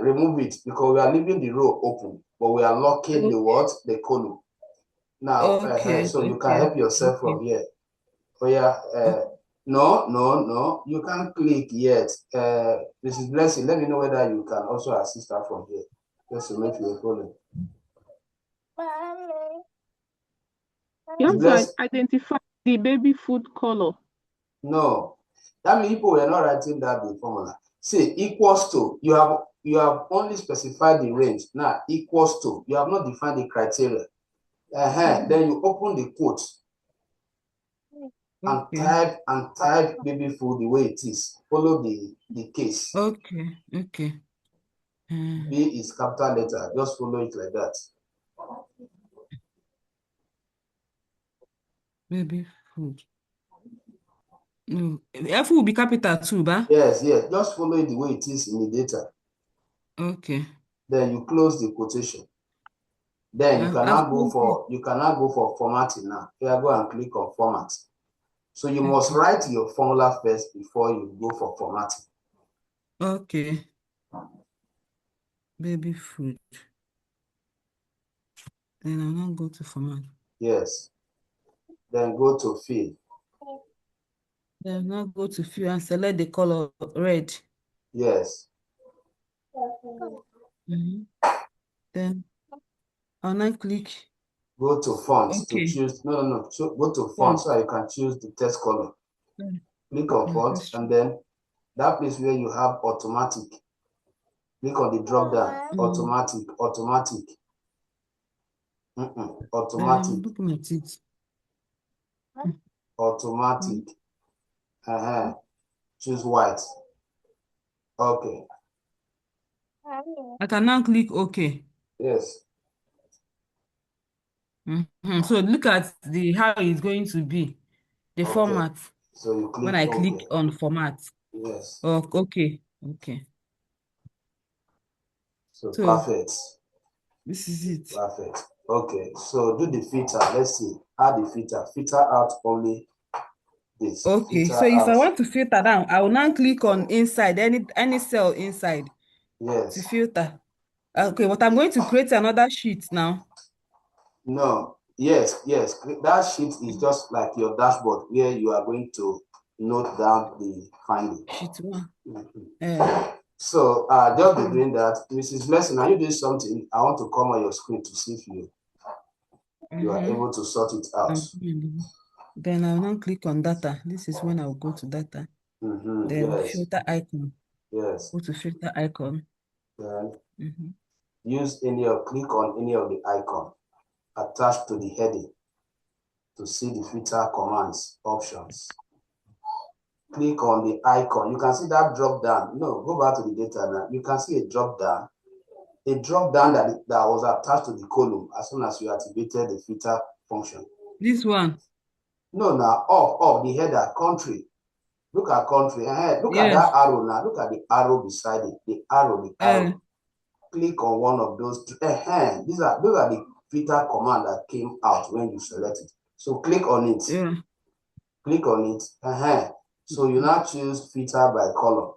Remove it because we are leaving the row open, but we are locking the okay, what? The column. Now, okay, so you can okay, help yourself okay. from here. Oh yeah, no, you can't click yet. Mrs. Blessing, let me know whether you can also assist her from here, just to make you follow. You Mrs. have to Bless, identify the baby food color. no, that means people were not writing that the formula. Say equals to, you have only specified the range. Now equals to, you have not defined the criteria. Then you open the quote and Okay, type baby food the way it is. Follow the case. okay, okay. B is capital letter. Just follow it like that. Baby food. No, F will be capital too, ba? Yes. Just follow it the way it is in the data. Okay. Then you close the quotation. Then you I've cannot go closed it. for formatting now. Here, go and click on format. So you must Okay. write your formula first before you go for formatting. Okay. Baby food. Then I'll now go to format. Yes. Then go to fill. Then I'll now go to fill and select the color red. Yes. Mhm. Then I'll now click Go to font to okay. choose. No. So go to font Font. so you can choose the text color. Click on font That's and true. then that place where you have automatic. Click on the drop down. Mm. Automatic. Automatic. Looking at it. Automatic. Mm. Choose white. Okay. I can now click OK. Yes. So look at the how it's going to be, the Okay. format So you when click I OK. click on format. Yes. Oh, okay. Okay. So So perfect. this is it. Perfect. Okay, so do the filter. Let's see. Add the filter. Filter out only this. Okay, Filter so if I out. want to filter down, I will now click on inside, any cell inside to Yes. filter. Okay, but I'm going to create another sheet now. No. Yes. That sheet is just like your dashboard where you are going to note down the finding. Sheet 1. So just be doing that. Mrs. Blessing, are you doing something? I want to come on your screen to see if you are able to sort it out. Then I'll now click on data. This is when I'll go to data. Then Yes. filter icon. Yes. Go to filter icon. Then click on any of the icon attached to the heading to see the filter commands options. Click on the icon. You can see that drop down. No, go back to the data now. You can see a drop down. A drop down that was attached to the column as soon as you activated the filter function. This one? No, now up the header, country. Look at country. Look at that arrow now. Look at the arrow beside it. The arrow. Click on one of those. Those are the filter command that came out when you select it. So click on it. Yeah. Click on it. So you now choose filter by color.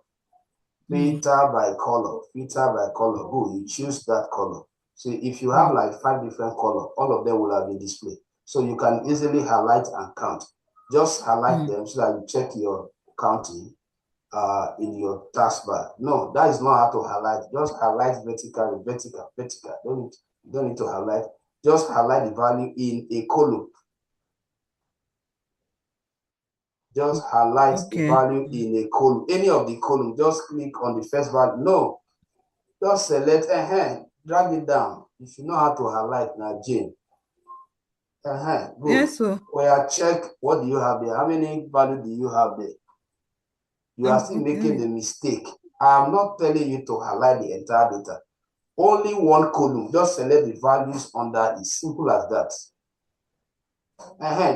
Filter by color. Filter by color. Go. You choose that color. So if you have like 5 different colors, all of them will have been displayed. So you can easily highlight and count. Just highlight them so that you check your counting in your taskbar. No, that is not how to highlight. Just highlight vertically, vertical. Don't need to highlight. Just highlight the value in a column. Just highlight the value in a column. Any of the column, just click on the first value. No, just select, drag it down. You should know how to highlight now, Jane. Good. Yes, sir. Where check, what do you have there? How many value do you have there? You are still making the mistake. I'm not telling you to highlight the entire data. Only one column. Just select the values under it. Simple as that.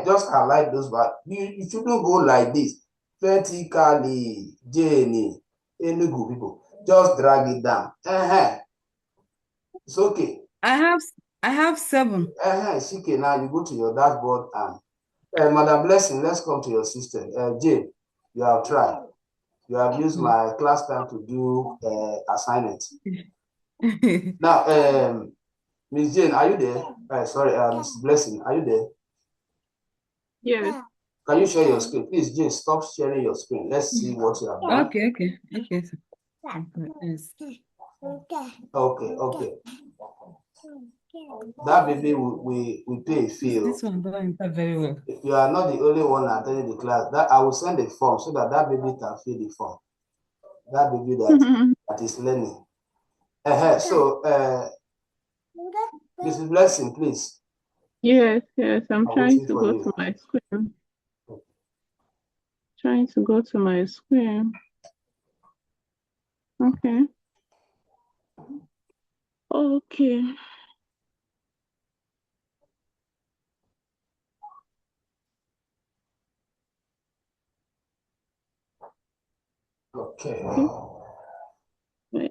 Just highlight those values. You shouldn't go like this. Vertically, Jenny, Enugu people. Just drag it down. It's okay. I have 7. Shike, now you go to your dashboard and Madam Blessing, let's come to your system. Jane, you have tried. You have used my class time to do assignment. Now, Miss Jane, are you there? Sorry, Miss Blessing, are you there? Yes. Can you share your screen? Please, Jane, stop sharing your screen. Let's see what you have done. Okay. Okay. That baby we pay a fee. This one don't enter very well. You are not the only one attending the class. That I will send a form so that baby can fill the form. That baby that is learning. So, Mrs. Blessing, please. Yes. I'm trying to go to my screen. Trying to go to my screen. Okay. Okay.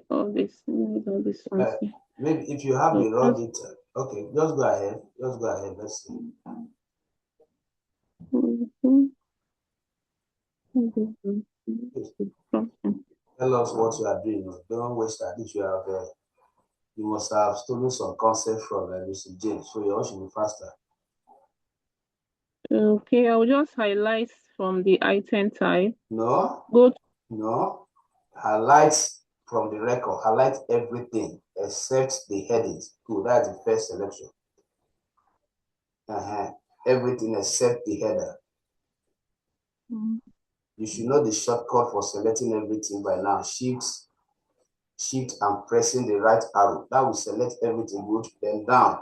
All this ones here. Maybe if you have the raw data. Okay, just go ahead. Let's see. Tell us what you are doing. Don't waste that. If you have, you must have stolen some concept from Mr. James, so yours should be faster. Okay, I will just highlight from the item type. No. Highlight from the record. Highlight everything except the headings. Good. That's the first selection. Everything except the header. You should know the shortcut for selecting everything by now. Shift and pressing the right arrow. That will select everything. Good. Then down.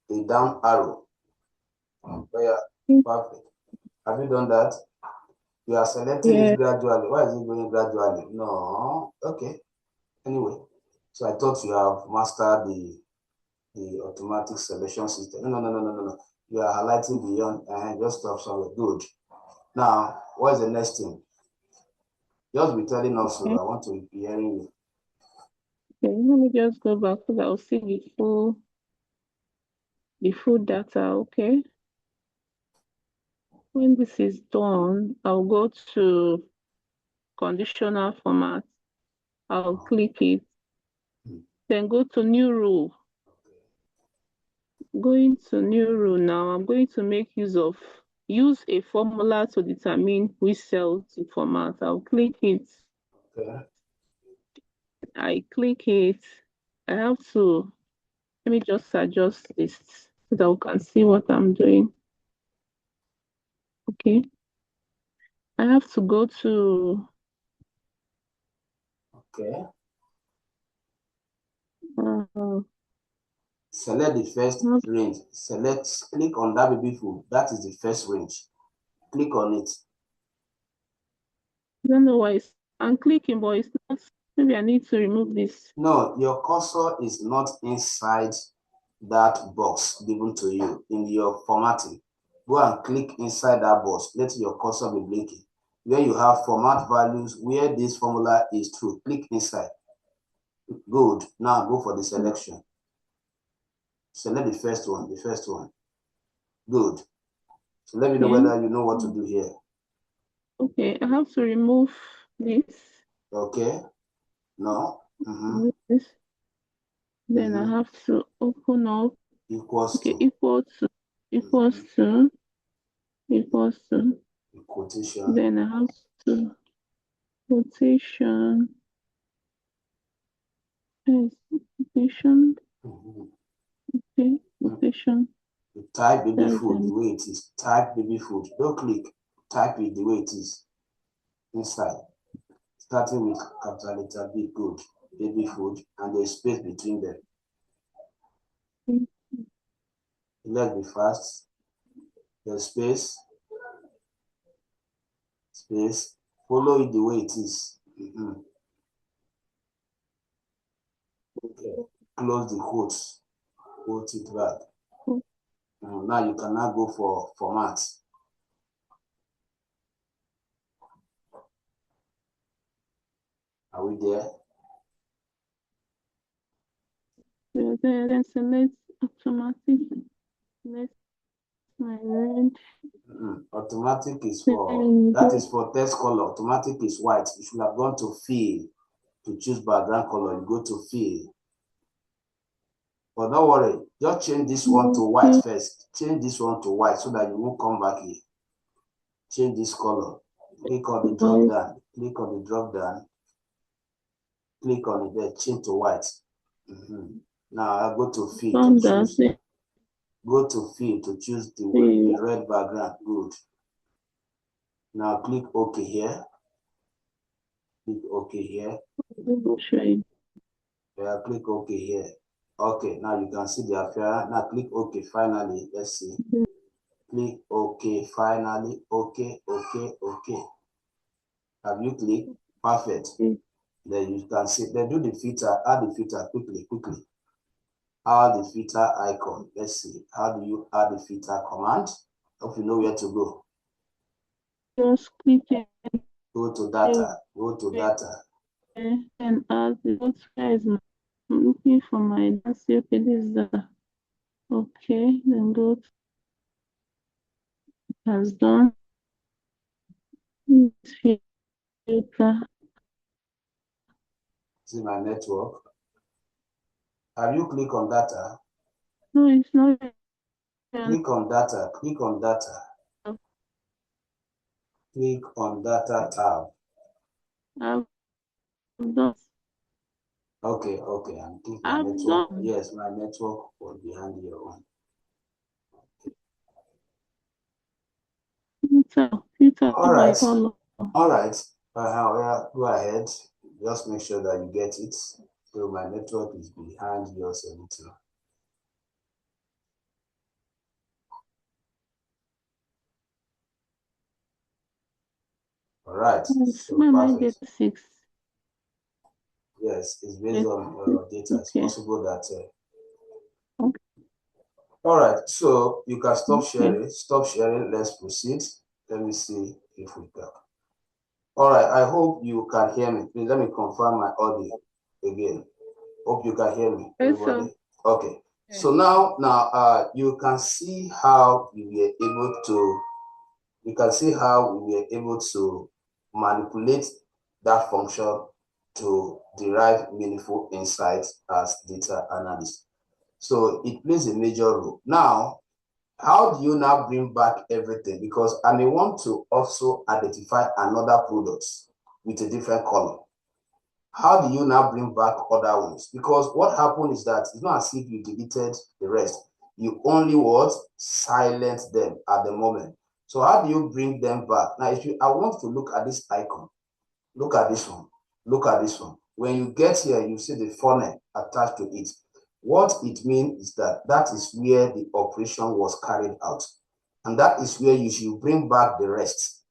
The down arrow. Perfect. Have you done that? You are selecting it gradually. Why is it going gradually? No. Okay. Anyway, so I thought you have mastered the automatic selection system. No. You are highlighting beyond and just stop somewhere. Good. Now, what is the next thing? Just be telling us. So I want to be hearing you. Okay, let me just go back so that I'll see the full. the full data. Okay. When this is done, I'll go to conditional format. I'll click it. Then go to new rule. Going to new rule now, I'm going to make use a formula to determine which cell to format. I'll click it. Okay. I click it. I have to, let me just adjust this so that we can see what I'm doing. Okay. I have to go to Okay. uh, Select the first range. Click on that baby food. That is the first range. Click on it. I don't know why I'm clicking, but it's not. Maybe I need to remove this. No, your cursor is not inside that box given to you in your formatting. Go and click inside that box. Let your cursor be blinking. Where you have format values, where this formula is true, click inside. Good. Now go for the selection. Select the first one, Good. So let me know whether you know what to do here. Okay, I have to remove this. Okay. No. Remove this. Then I have to open up. Equals to. Equals to. Quotation. Then I have to quotation. Quotation. Okay, quotation. Type baby food the way it is. Type baby food. Don't click. Type it the way it is. Inside. Starting with capital letter B. Good. Baby food. And there's space between them. Let's be fast. There's space. Space. Follow it the way it is. Okay. Close the quotes. Quote it back. Now you can now go for format. Are we there? Then select automatic. Select my range. Automatic is for, that is for text color. Automatic is white. You should have gone to fill to choose background color. You go to fill. But don't worry, just change this one to white first. Change this one to white so that you won't come back here. Change this color. Click on the drop down. Click on the drop down. Click on it there. Change to white. Now I go to fill to choose. Go to fill to choose the red background. Good. Now click OK here. Click OK here. Yeah, click OK here. Okay, now you can see the affair. Now click OK finally. Let's see. Click OK finally. OK. Have you clicked? Perfect. Then you can see. Then do the filter. Add the filter quickly. Add the filter icon. Let's see. How do you add the filter command? Hope you know where to go. Just click it. Go to data. And add the guys. I'm looking for my dance. Okay, this is the okay. Then go to has done. Filter. See my network. Have you clicked on data? No, it's not. Click on data. Click on data. Click on data tab. I've done. Okay. And click my network. Yes, my network was behind your one. All right. Go ahead. Just make sure that you get it. So my network is behind yours a little. All right. So perfect. Yes, it's based on your data. It's possible that. All right. So you can stop sharing. Stop sharing. Let's proceed. Let me see if we can. All right. I hope you can hear me. Please let me confirm my audio again. Hope you can hear me, everybody. Okay. So now you can see how we were able to, manipulate that function to derive meaningful insights as data analyst. So it plays a major role. Now, how do you now bring back everything? Because I may want to also identify another product with a different color. How do you now bring back other ones? Because what happened is that it's not as if you deleted the rest. You only silent them at the moment. So how do you bring them back? Now, I want to look at this icon. Look at this one. Look at this one. When you get here, you see the funnel attached to it. What it means is that is where the operation was carried out. And that is where you should bring back the rest.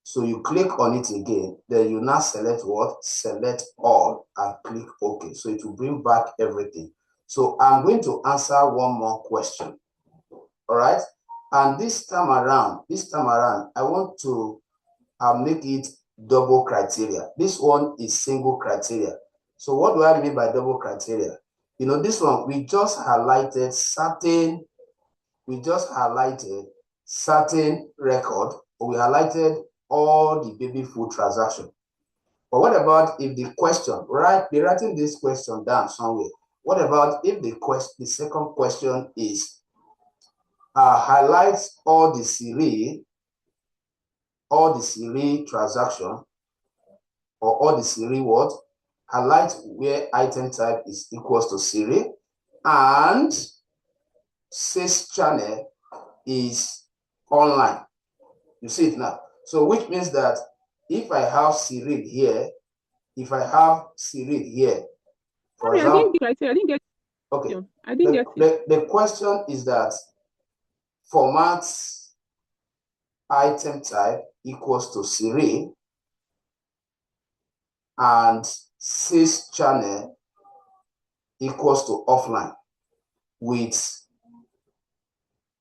So you click on it again, then you now select what? Select all and click OK. So it will bring back everything. So I'm going to answer one more question. All right. And this time around, I want to make it double criteria. This one is single criteria. So what do I mean by double criteria? You know, this one, we just highlighted certain record, or we highlighted all the baby food transaction. But what about if the question, be writing this question down somewhere. What about if the second question is highlights all the series transaction, or all the series what? Highlight where item type is equals to series and sales channel is online. You see it now. So which means that if I have series here, for Sorry, example, I didn't get okay. I didn't get it. The question is that format item type equals to series and sales channel equals to offline with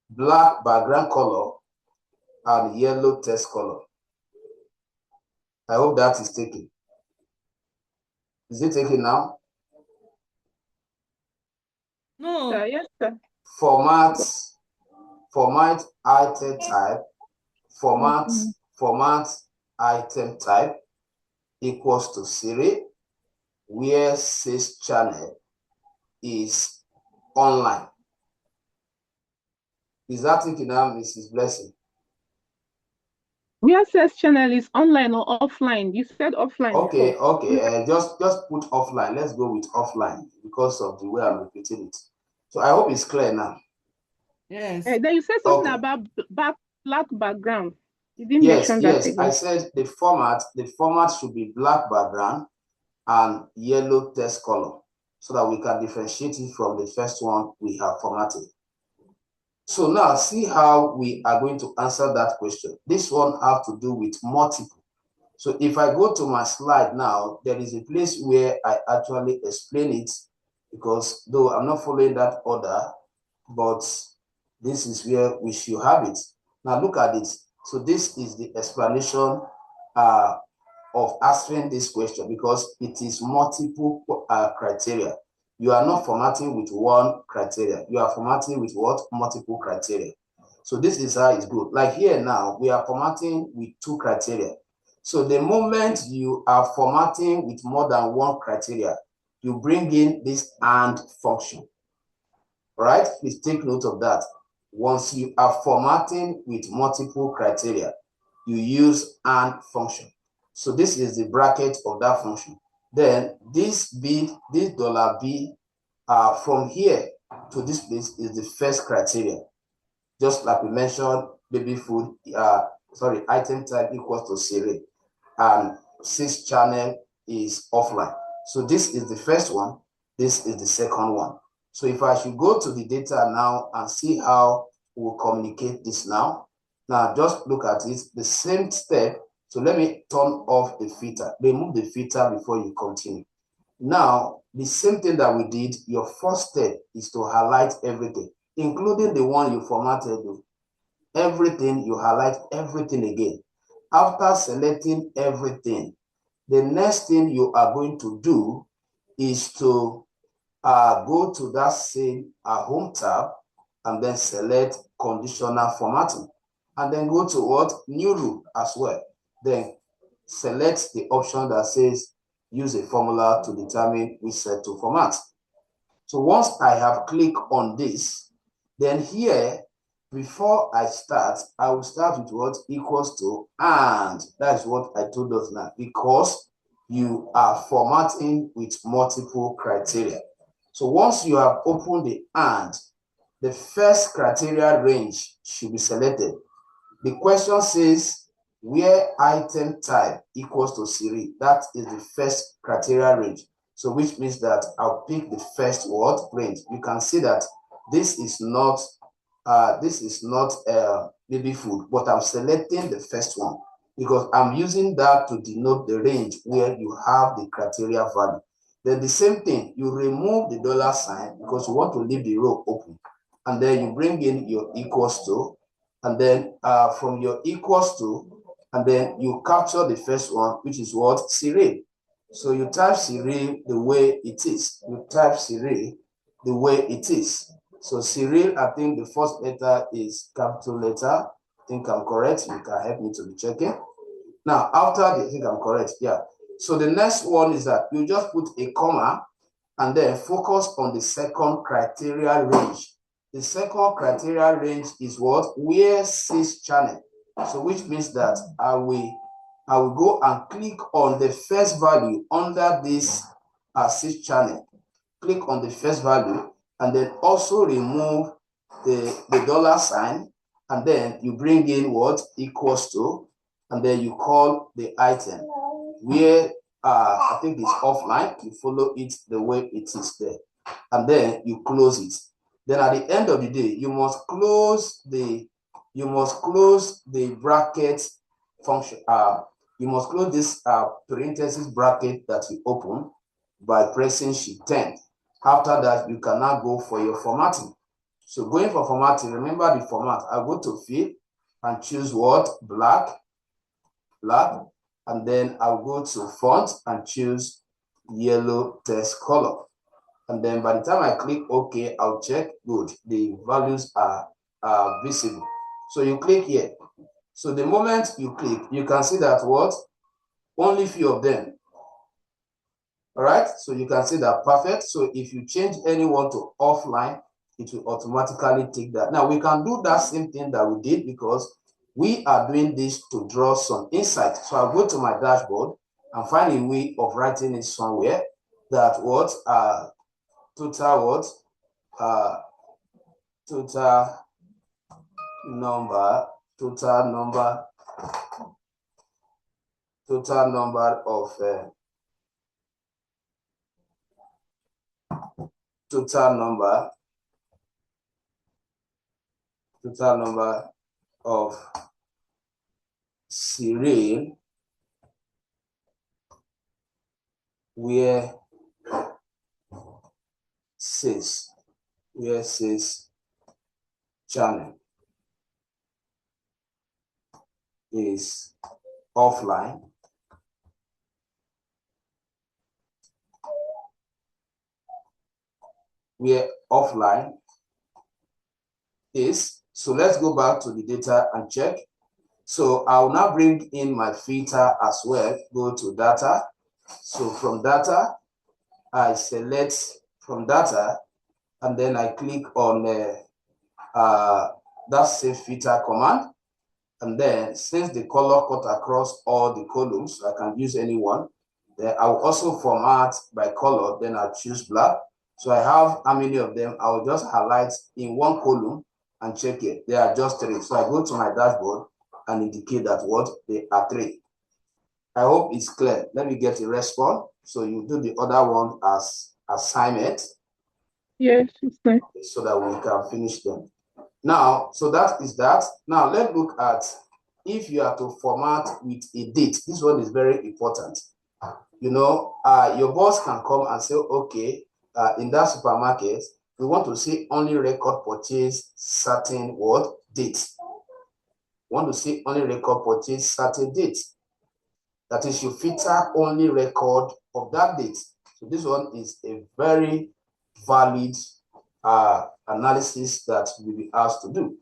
black background color and yellow text color. I hope that is taken. Is it taken now? No. Yes, sir. Format item type, format item type equals to series, where sales channel is online. Is that taken now, Mrs. Blessing? Where sales channel is online or offline? You said offline. Okay, before. okay. Just put offline. Let's go with offline because of the way I'm repeating it. So I hope it's clear now. Yes. Then you said something about black background. You didn't mention that again. I said the format should be black background and yellow text color so that we can differentiate it from the first one we have formatted. So now see how we are going to answer that question. This one has to do with multiple. So if I go to my slide now, there is a place where I actually explain it, because though I'm not following that order, but this is where we should have it. Now look at it. So this is the explanation of answering this question, because it is multiple criteria. You are not formatting with one criteria. You are formatting with what? Multiple criteria. So this is how it's good. Like here now, we are formatting with 2 criteria. So the moment you are formatting with more than 1 criteria, you bring in this AND function. All right? Please take note of that. Once you are formatting with multiple criteria, you use AND function. So this is the bracket of that function. Then this $B, from here to this place is the first criteria. Just like we mentioned, baby food, item type equals to series, and sales channel is offline. So this is the first one. This is the second one. So if I should go to the data now and see how we'll communicate this now. Now just look at it, the same step. So let me turn off the filter. Remove the filter before you continue. Now, the same thing that we did, your first step is to highlight everything, including the one you formatted. Everything, you highlight everything again. After selecting everything, the next thing you are going to do is to go to that same home tab and then select conditional formatting. And then go to what? New rule as well. Then select the option that says use a formula to determine which set to format. So once I have clicked on this, then here, before I start, I will start with what? Equals to, and that's what I told us now, because you are formatting with multiple criteria. So once you have opened the and, the first criteria range should be selected. The question says where item type equals to series. That is the first criteria range. So which means that I'll pick the first word range. You can see that this is not baby food, but I'm selecting the first one because I'm using that to denote the range where you have the criteria value. Then the same thing, you remove the dollar sign because you want to leave the row open. And then you bring in your equals to, and then from your equals to, and then you capture the first one, which is what? Series. So you type series the way it is. You type series the way it is. So Cyril, I think the first letter is capital letter. I think I'm correct. You can help me to be checking. Now, after the, I think I'm correct. Yeah. So the next one is that you just put a comma and then focus on the second criteria range. The second criteria range is what? Where says channel. So which means that I will go and click on the first value under this sys channel. Click on the first value and then also remove the dollar sign, and then you bring in what? Equals to, and then you call the item where I think it's offline. You follow it the way it is there, and then you close it. Then at the end of the day, you must close the bracket function. You must close this parenthesis bracket that you open by pressing Shift 10. After that, you can now go for your formatting. So going for formatting, remember the format. I go to fill and choose what? Black, and then I'll go to font and choose yellow text color. And then by the time I click OK, I'll check, good, the values are visible. So you click here. So the moment you click, you can see that what? Only few of them. All right, so you can see that perfect. So if you change anyone to offline, it will automatically take that. Now we can do that same thing that we did because we are doing this to draw some insight. So I'll go to my dashboard and find a way of writing it somewhere that what total number of total number of serial where says channel is offline. Where offline is. So let's go back to the data and check. So I'll now bring in my filter as well. Go to data. So from data, I select from data, and then I click on that save filter command. And then since the color cut across all the columns, I can use any one. Then I will also format by color. Then I'll choose black. So I have how many of them? I will just highlight in one column and check it. There are just 3. So I go to my dashboard and indicate that what? They are 3. I hope it's clear. Let me get a response. So you do the other one as assignment. Yes, it's clear. So that we can finish them. Now, so that is that. Now let's look at if you are to format with a date. This one is very important. You know, your boss can come and say, okay, in that supermarket, we want to see only record purchase certain what? Dates. Want to see only record purchase certain dates. That is, you filter only record of that date. So this one is a very, valid analysis that we'll be asked to do.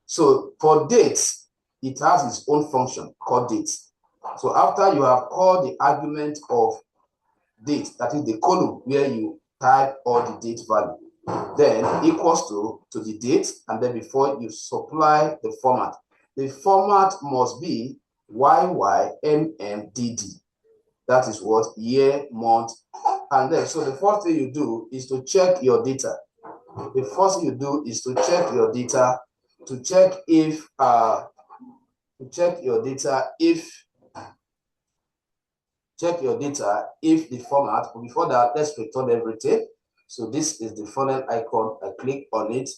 So for dates, it has its own function called dates. So after you have called the argument of date, that is the column where you type all the date value, then equals to the date, and then before you supply the format. The format must be YYMMDD. That is what? Year, month, and then so the first thing you do is to check your data. The first thing you do is to check your data to check if if the format. Before that, let's return everything. So this is the funnel icon. I click on it,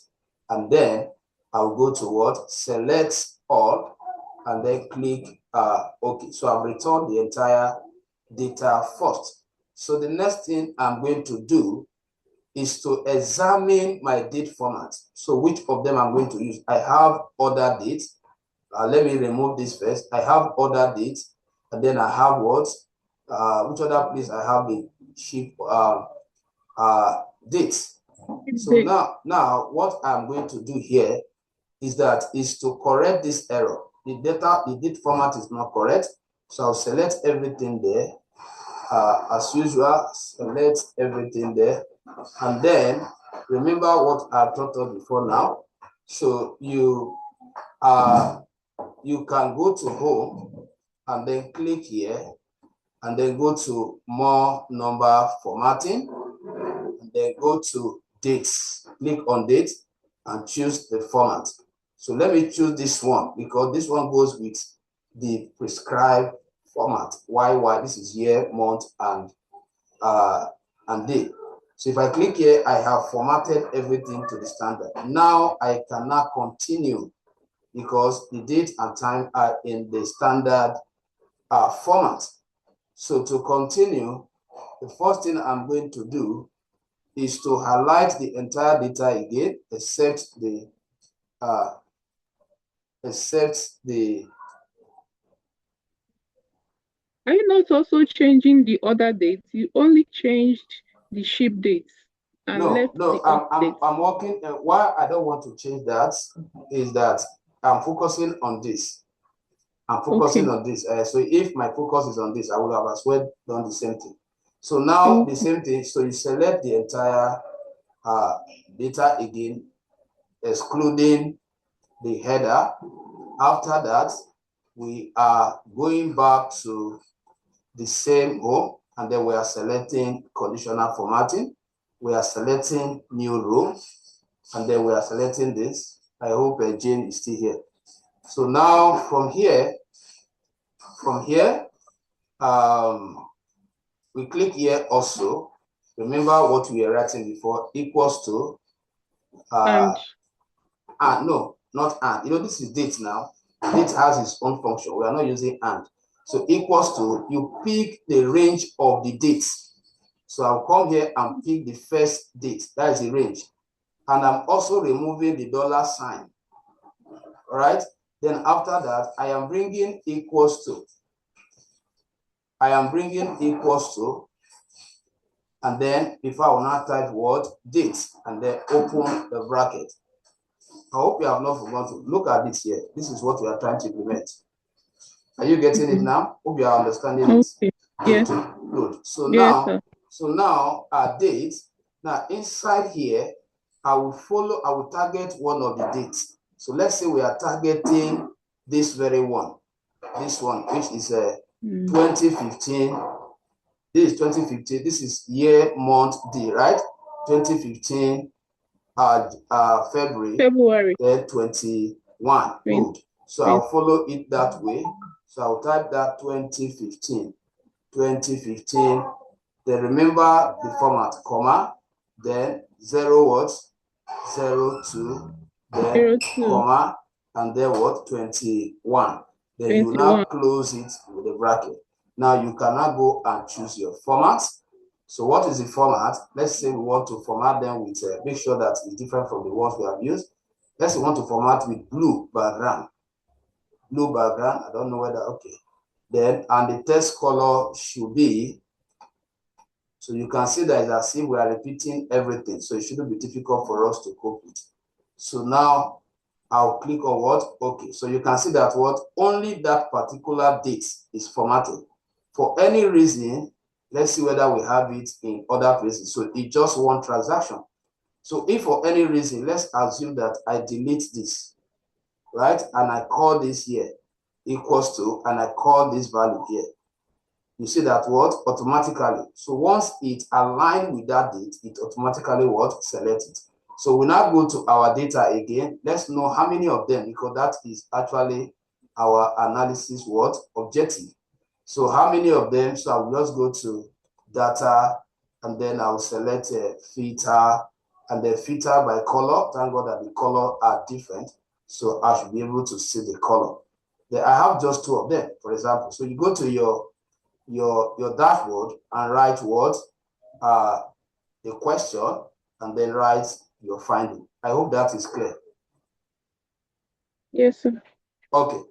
and then I'll go to what? Select all, and then click OK. So I've returned the entire data first. So the next thing I'm going to do is to examine my date format. So which of them I'm going to use? I have order dates. Let me remove this first. I have order dates, and then I have what? Which other place I have the ship dates. So now what I'm going to do here is to correct this error. The date format is not correct. So I'll select everything there. As usual, select everything there. And then remember what I taught you before now. So you can go to home and then click here and then go to more number formatting and then go to dates. Click on date and choose the format. So let me choose this one because this one goes with the prescribed format. YY, this is year, month, and day. So if I click here, I have formatted everything to the standard. Now I cannot continue because the date and time are in the standard format. So to continue, the first thing I'm going to do is to highlight the entire data again, except the Are you not also changing the order dates? You only changed the ship dates and left the order dates. I'm working. Why I don't want to change that is that I'm focusing on this. I'm focusing on this. So if my focus is on this, I would have as well done the same thing. So now the same thing. So you select the entire data again, excluding the header. After that, we are going back to the same home, and then we are selecting conditional formatting. We are selecting new row, and then we are selecting this. I hope Jane is still here. So now from here, we click here also. Remember what we were writing before, equals to no, not and. This is date now. Date has its own function. We are not using and. So equals to, you pick the range of the dates. So I'll come here and pick the first date. That is the range. And I'm also removing the $sign. All right. Then after that, I am bringing equals to. And then if I will not type word date and then open the bracket. I hope you have not forgotten to look at this here. This is what we are trying to implement. Are you getting it now? Hope you are understanding it. Yes. Good. So now our date. Now inside here, I will target one of the dates. So let's say we are targeting this very one. This one, which is 2015. This is 2015. This is year, month, day, right? 2015, February. 21. Good. So I'll follow it that way. So I'll type that 2015. Then remember the format, comma, then 0 words, 02, then comma, and then what? 21. Then you now close it with a bracket. Now you cannot go and choose your format. So what is the format? Let's say we want to format them with, make sure that it's different from the ones we have used. Let's say we want to format with blue background. I don't know whether, okay. Then, and the text color should be So you can see that it's as if we are repeating everything. So it shouldn't be difficult for us to cope with. So now I'll click on what? Okay. So you can see that what? Only that particular date is formatted. For any reason, let's see whether we have it in other places. So it's just one transaction. So if for any reason, let's assume that I delete this, right? And I call this here equals to, and I call this value here. You see that what? Automatically. So once it aligns with that date, it automatically what? Select it. So we now go to our data again. Let's know how many of them, because that is actually our analysis what? Objective. So how many of them? So I'll just go to data, and then I'll select a filter, and then filter by color. Thank God that the color are different. So I should be able to see the color. Then I have just two of them, for example. So you go to your dashboard and write what? The question, and then write your finding. I hope that is clear. Yes, sir. Okay.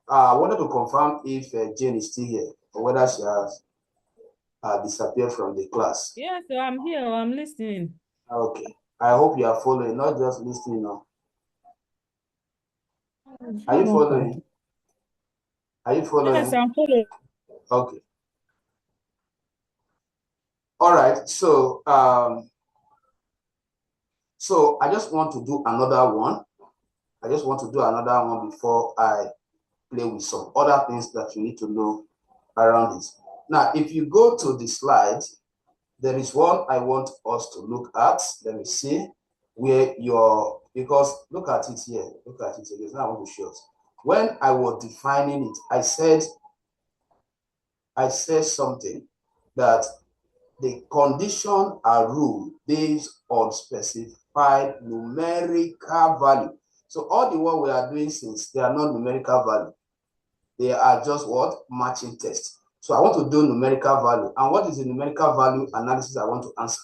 I wanted to confirm if Jane is still here, or whether she has disappeared from the class. Yes, I'm here. I'm listening. Okay. I hope you are following, not just listening now. Are you following? Are you following? Yes, I'm following. Okay. All right. So so I just want to do another one. I just want to do another one before I play with some other things that you need to know around this. Now, if you go to the slide, there is one I want us to look at. Let me see where because look at it here. Look at it here. Now I want to show us. When I was defining it, I said something that the condition are ruled based on specified numerical value. So all the work we are doing, since they are not numerical value, they are just what? Matching tests. So I want to do numerical value. And what is the numerical value analysis I want to answer?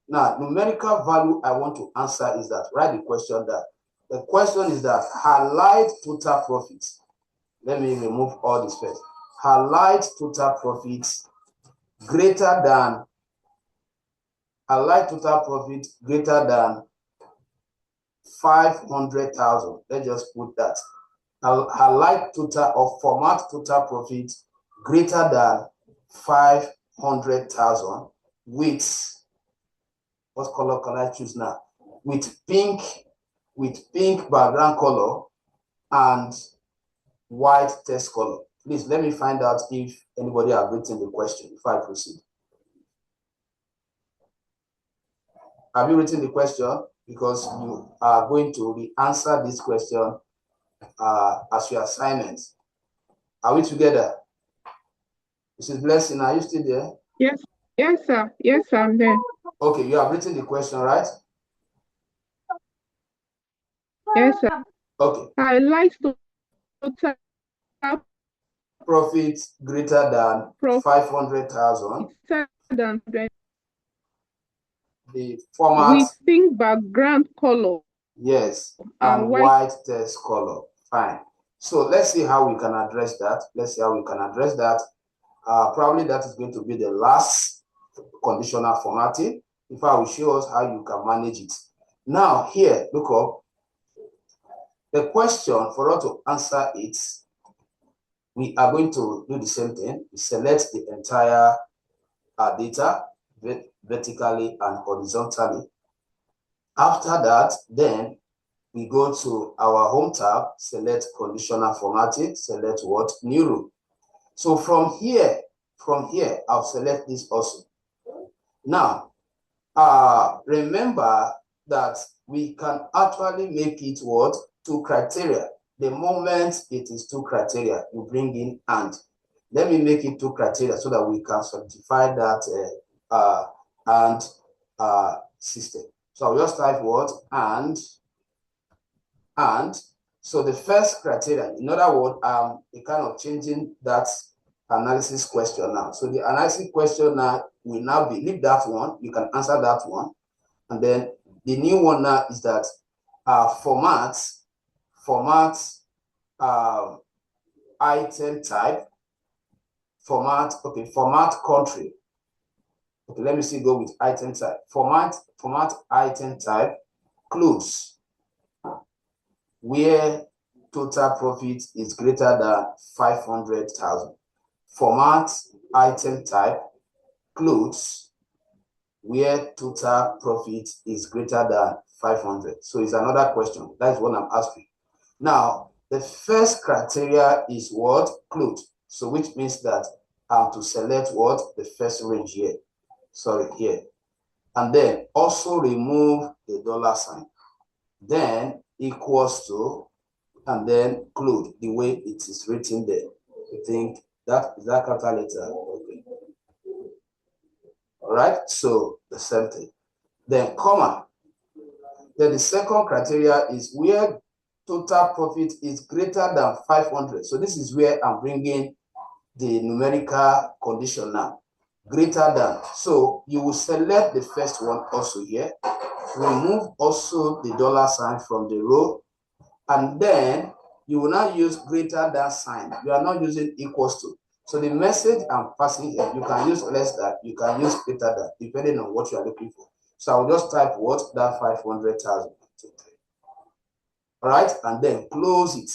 Now, numerical value I want to answer is that, write the question that. The question is that highlight total profits. Let me remove all this first. Highlight total profits greater than, highlight total profit greater than 500,000. Let's just put that. Highlight total or format total profit greater than 500,000 with, what color can I choose now? With pink background color and white text color. Please let me find out if anybody has written the question before I proceed. Have you written the question? Because you are going to answer this question as your assignment. Are we together? Mrs. Blessing, are you still there? Yes, yes, sir. Yes, sir, I'm there. Okay, you have written the question, right? Yes, sir. Okay. Highlight total Profit greater than 500,000. than The format. with pink background color. Yes, and white text color. Fine. So let's see how we can address that. Let's see how we can address that. Probably that is going to be the last conditional formatting. If I will show us how you can manage it. Now here, look up. The question, for us to answer it, we are going to do the same thing. We select the entire data vertically and horizontally. After that, then we go to our home tab, select conditional formatting, select what? New row. So from here, I'll select this also. Now, remember that we can actually make it what? Two criteria. The moment it is two criteria, you bring in and. Let me make it two criteria so that we can certify that and system. So I'll just type what? And. So the first criteria, in other words, kind of changing that analysis question now. So the analysis question now will now be, leave that one, you can answer that one. And then the new one now is that format item type, format country. Okay, let me see, go with item type. Format item type close, where total profit is greater than 500,000. Format item type close, where total profit is greater than 500. So it's another question. That's what I'm asking. Now, the first criteria is what? Close. So which means that I'm to select what? The first range here. Sorry, here. And then also remove the dollar sign. Then equals to, and then close the way it is written there. I think that is that capital letter. Okay. All right. So the same thing. Then comma. Then the second criteria is where total profit is greater than 500. So this is where I'm bringing the numerical condition now. Greater than. So you will select the first one also here. Remove also the dollar sign from the row. And then you will not use greater than sign. You are not using equals to. So the message I'm passing here, you can use less than, you can use greater than, depending on what you are looking for. So I'll just type what? That 500,000. All right, and then close it.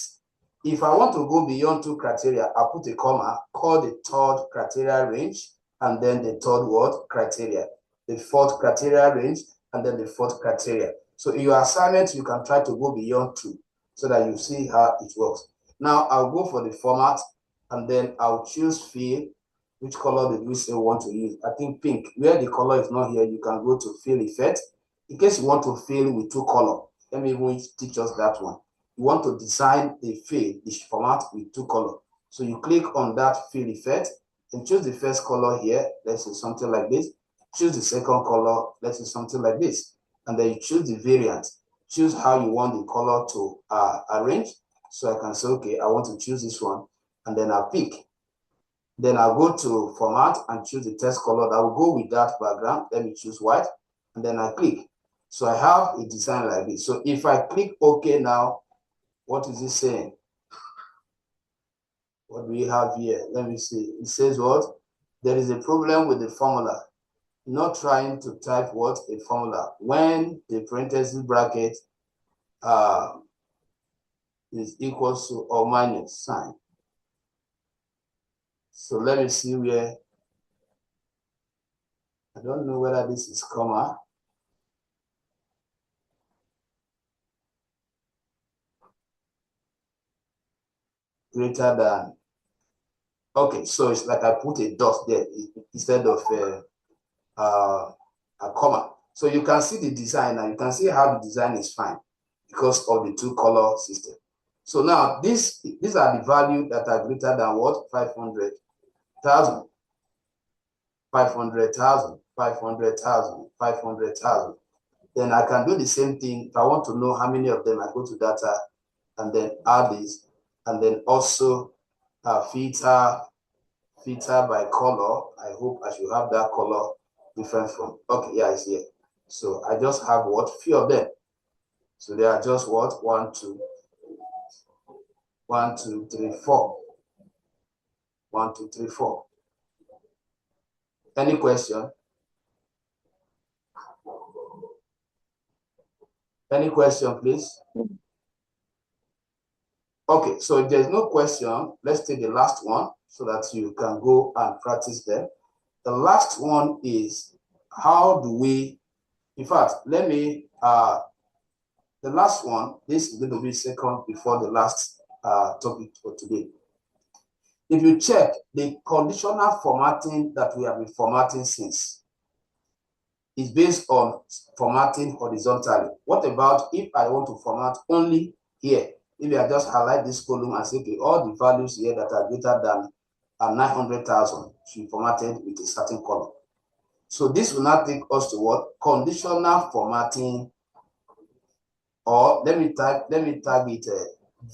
If I want to go beyond two criteria, I'll put a comma, call the third criteria range, and then the third word criteria, the fourth criteria range, and then the fourth criteria. So in your assignment, you can try to go beyond two so that you see how it works. Now I'll go for the format, and then I'll choose fill. Which color did we say we want to use? I think pink. Where the color is not here, you can go to fill effect. In case you want to fill with two colors, let me even teach us that one. You want to design the fill, the format with two colors. So you click on that fill effect and choose the first color here. Let's say something like this. Choose the second color. Let's say something like this. And then you choose the variant. Choose how you want the color to arrange. So I can say, okay, I want to choose this one. And then I'll pick. Then I'll go to format and choose the text color that will go with that background. Let me choose white. And then I click. So I have a design like this. So if I click OK now, what is it saying? What do we have here? Let me see. It says what? There is a problem with the formula. Not trying to type what? A formula. When the parenthesis bracket is equals to or minus sign. So let me see where. I don't know whether this is comma. Greater than. Okay, so it's like I put a dot there instead of a comma. So you can see the design and you can see how the design is fine because of the two color system. So now these are the values that are greater than what? 500,000. 500,000, 500,000, 500,000. Then I can do the same thing. If I want to know how many of them, I go to data and then add this, and then also filter by color. I hope I should have that color different from. Okay, yeah, it's here. So I just have what? Few of them. So they are just what? 1, 2, 1, 2, 3, 4. 1, 2, 3, 4. Any question? Any question, please? Okay, so if there's no question, let's take the last one so that you can go and practice them. The last one is how do we, in fact, let me, the last one, this is going to be second before the last topic for today. If you check the conditional formatting that we have been formatting since, is based on formatting horizontally. What about if I want to format only here? If I just highlight this column and say, okay, all the values here that are greater than 900,000 should be formatted with a certain color. So this will not take us to what? Conditional formatting, or let me tag it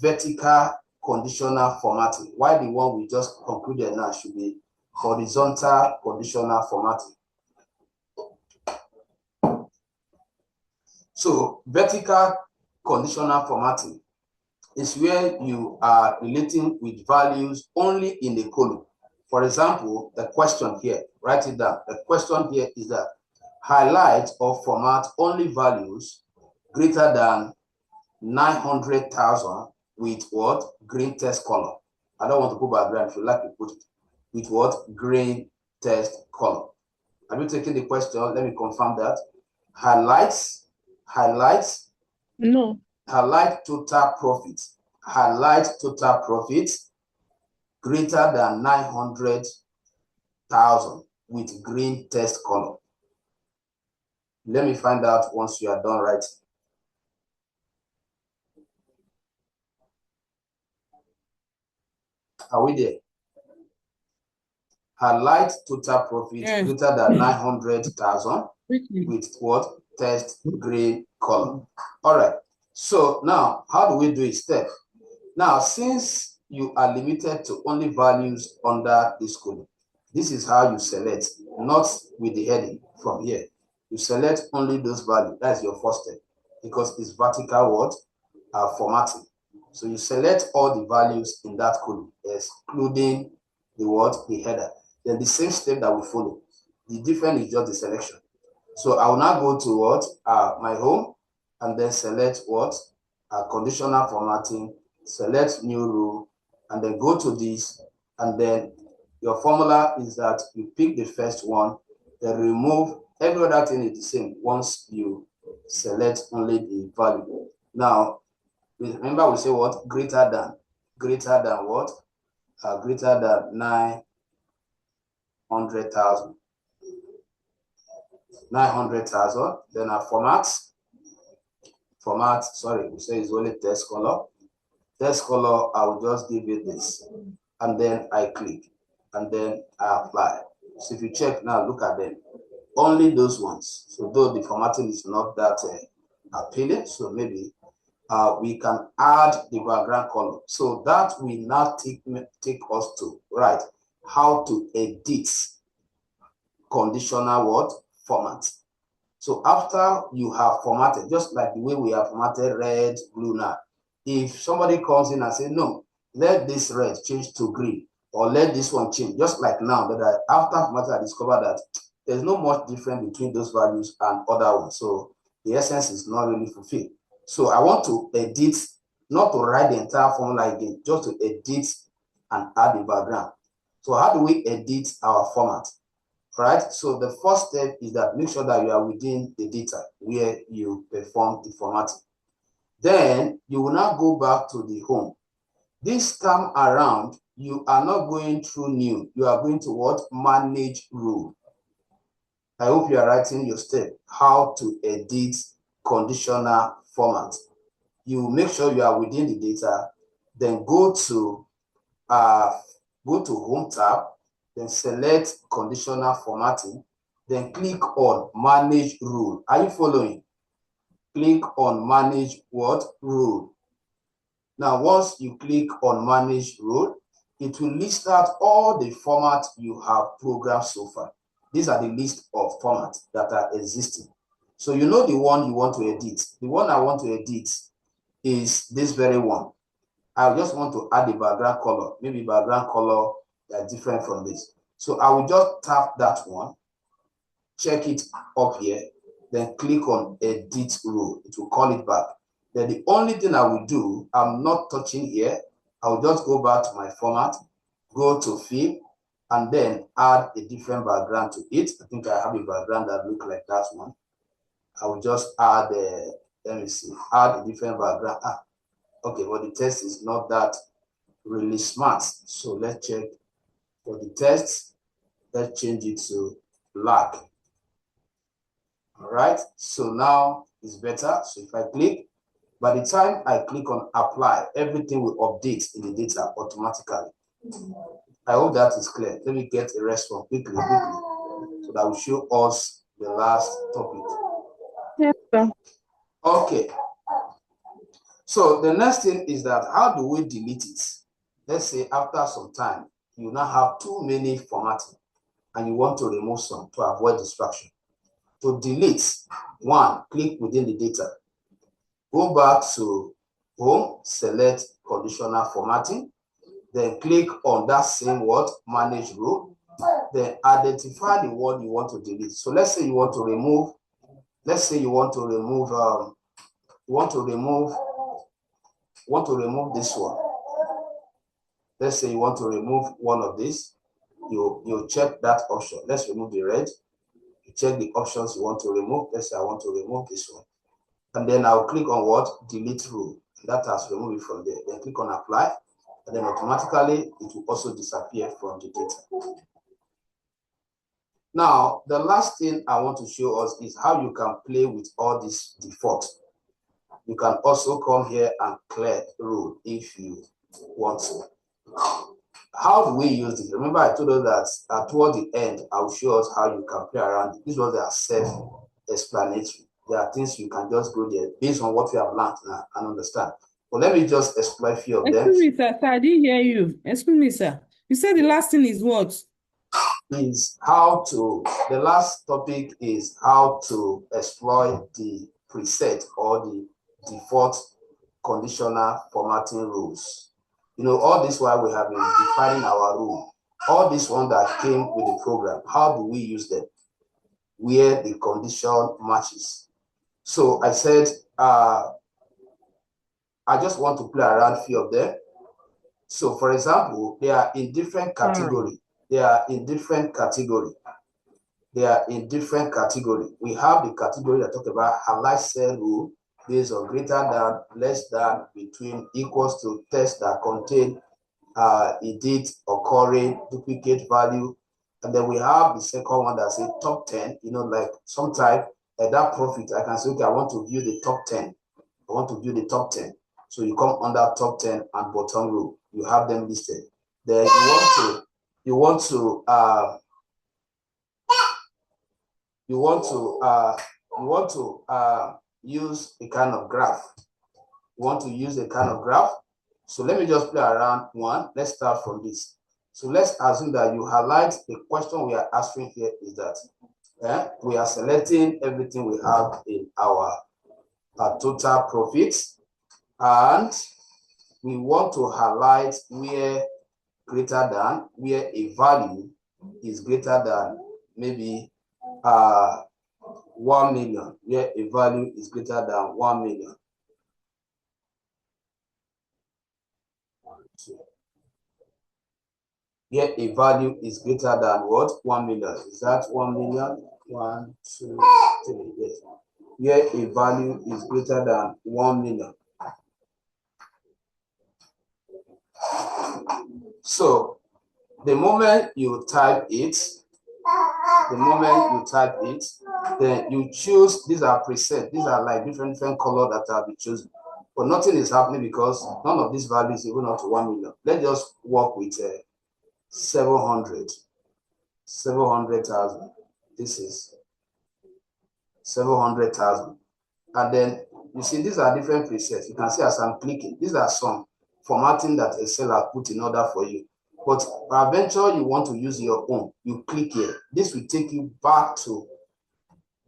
vertical conditional formatting. Why the one we just concluded now should be horizontal conditional formatting. So vertical conditional formatting is where you are relating with values only in the column. For example, the question here, write it down. The question here is that highlight or format only values greater than 900,000 with what? Green text color. I don't want to put background. If you like, you put it with what? Green text color. Have you taken the question? Let me confirm that. Highlights. No. Highlight total profit. Highlight total profit greater than 900,000 with green text color. Let me find out once you are done writing. Are we there? Highlight total profit greater than 900,000 with what? Text green color. All right. So now, how do we do it? Step. Now, since you are limited to only values under this column, this is how you select, not with the heading from here. You select only those values. That's your first step because it's vertical what? Formatting. So you select all the values in that column, excluding the what? The header. Then the same step that we follow. The difference is just the selection. So I will now go to what? My home, and then select what? Conditional formatting, select new rule, and then go to this, and then your formula is that you pick the first one, then remove every other thing is the same once you select only the value. Now, remember we say what? Greater than what? Greater than 900,000. 900,000. Then our format, sorry, we say it's only text color. Text color, I will just give it this. And then I click. And then I apply. So if you check now, look at them. Only those ones. So though the formatting is not that appealing, so maybe we can add the background color. So that will now take us to, right, how to edit conditional what? Format. So after you have formatted, just like the way we have formatted red, blue now, if somebody comes in and says, no, let this red change to green, or let this one change, just like now, that after formatting, I discovered that there's no much difference between those values and other ones. So the essence is not really fulfilled. So I want to edit, not to write the entire formula again, just to edit and add the background. So how do we edit our format? Right? So the first step is that make sure that you are within the data where you perform the formatting. Then you will now go back to the home. This time around, you are not going through new. You are going to what? Manage rule. I hope you are writing your step, how to edit conditional format. You make sure you are within the data, then go to home tab, then select conditional formatting, then click on manage rule. Are you following? Click on manage what? Rule. Now, once you click on manage rule, it will list out all the formats you have programmed so far. These are the list of formats that are existing. So you know the one you want to edit. The one I want to edit is this very one. I just want to add a background color, maybe background color that's different from this. So I will just tap that one, check it up here, then click on edit rule. It will call it back. Then the only thing I will do, I'm not touching here. I will just go back to my format, go to fill, and then add a different background to it. I think I have a background that looks like that one. I will just add, let me see, add a different background. Okay, but the text is not that really smart. So let's check for the text. Let's change it to black. All right, so now it's better. So if I click, by the time I click on apply, everything will update in the data automatically. I hope that is clear. Let me get a response quickly, so that will show us the last topic. Yes, sir. Okay. So the next thing is that how do we delete it? Let's say after some time, you now have too many formatting and you want to remove some to avoid distraction. To delete, one, click within the data. Go back to home, select conditional formatting, Then click on that same word, manage rule. Then identify the word you want to delete. So let's say you want to remove, this one. Let's say you want to remove one of these. You check that option. Let's remove the red. You check the options you want to remove. Let's say I want to remove this one. And then I'll click on what? Delete rule. That has removed it from there. Then click on apply. And then automatically it will also disappear from the data. Now, the last thing I want to show us is how you can play with all this default. You can also come here and clear rule if you want to. How do we use this? Remember, I told you that toward the end, I'll show us how you can play around. These ones are self-explanatory. There are things you can just go there based on what you have learned now and understand. But let me just explain a few of them. Excuse me, sir. I didn't hear you. Excuse me, sir. You said the last thing is what? The last topic is how to exploit the preset or the default conditional formatting rules. All this while we have been defining our rule. All this one that came with the program, how do we use them? Where the condition matches. So I said, I just want to play around a few of them. So for example, they are in different category. They are in different category. We have the category that talk about highlight cell rule based on greater than, less than, between, equals to, text that contain edit, occurring, duplicate value. And then we have the second one that says top 10, like sometimes at that profit, I can say, okay, I want to view the top 10. So you come under top 10 and bottom row. You have them listed. Then you want to use a kind of graph. So let me just play around one. Let's start from this. So let's assume that you highlight the question we are asking here is that we are selecting everything we have in our total profits, and we want to highlight where a value is greater than maybe 1 million, where a value is greater than 1 million. Here a value is greater than what? 1 million. Is that 1 million? 1, 2, 3. Yes. Here a value is greater than 1 million. So the moment you type it, then you choose. These are preset. These are like different colors that have been chosen. But nothing is happening because none of these values is even up to 1 million. Let's just work with 700,000. This is 700,000. And then you see these are different presets. You can see as I'm clicking, these are some formatting that Excel has put in order for you. But eventually you want to use your own. You click here. This will take you back to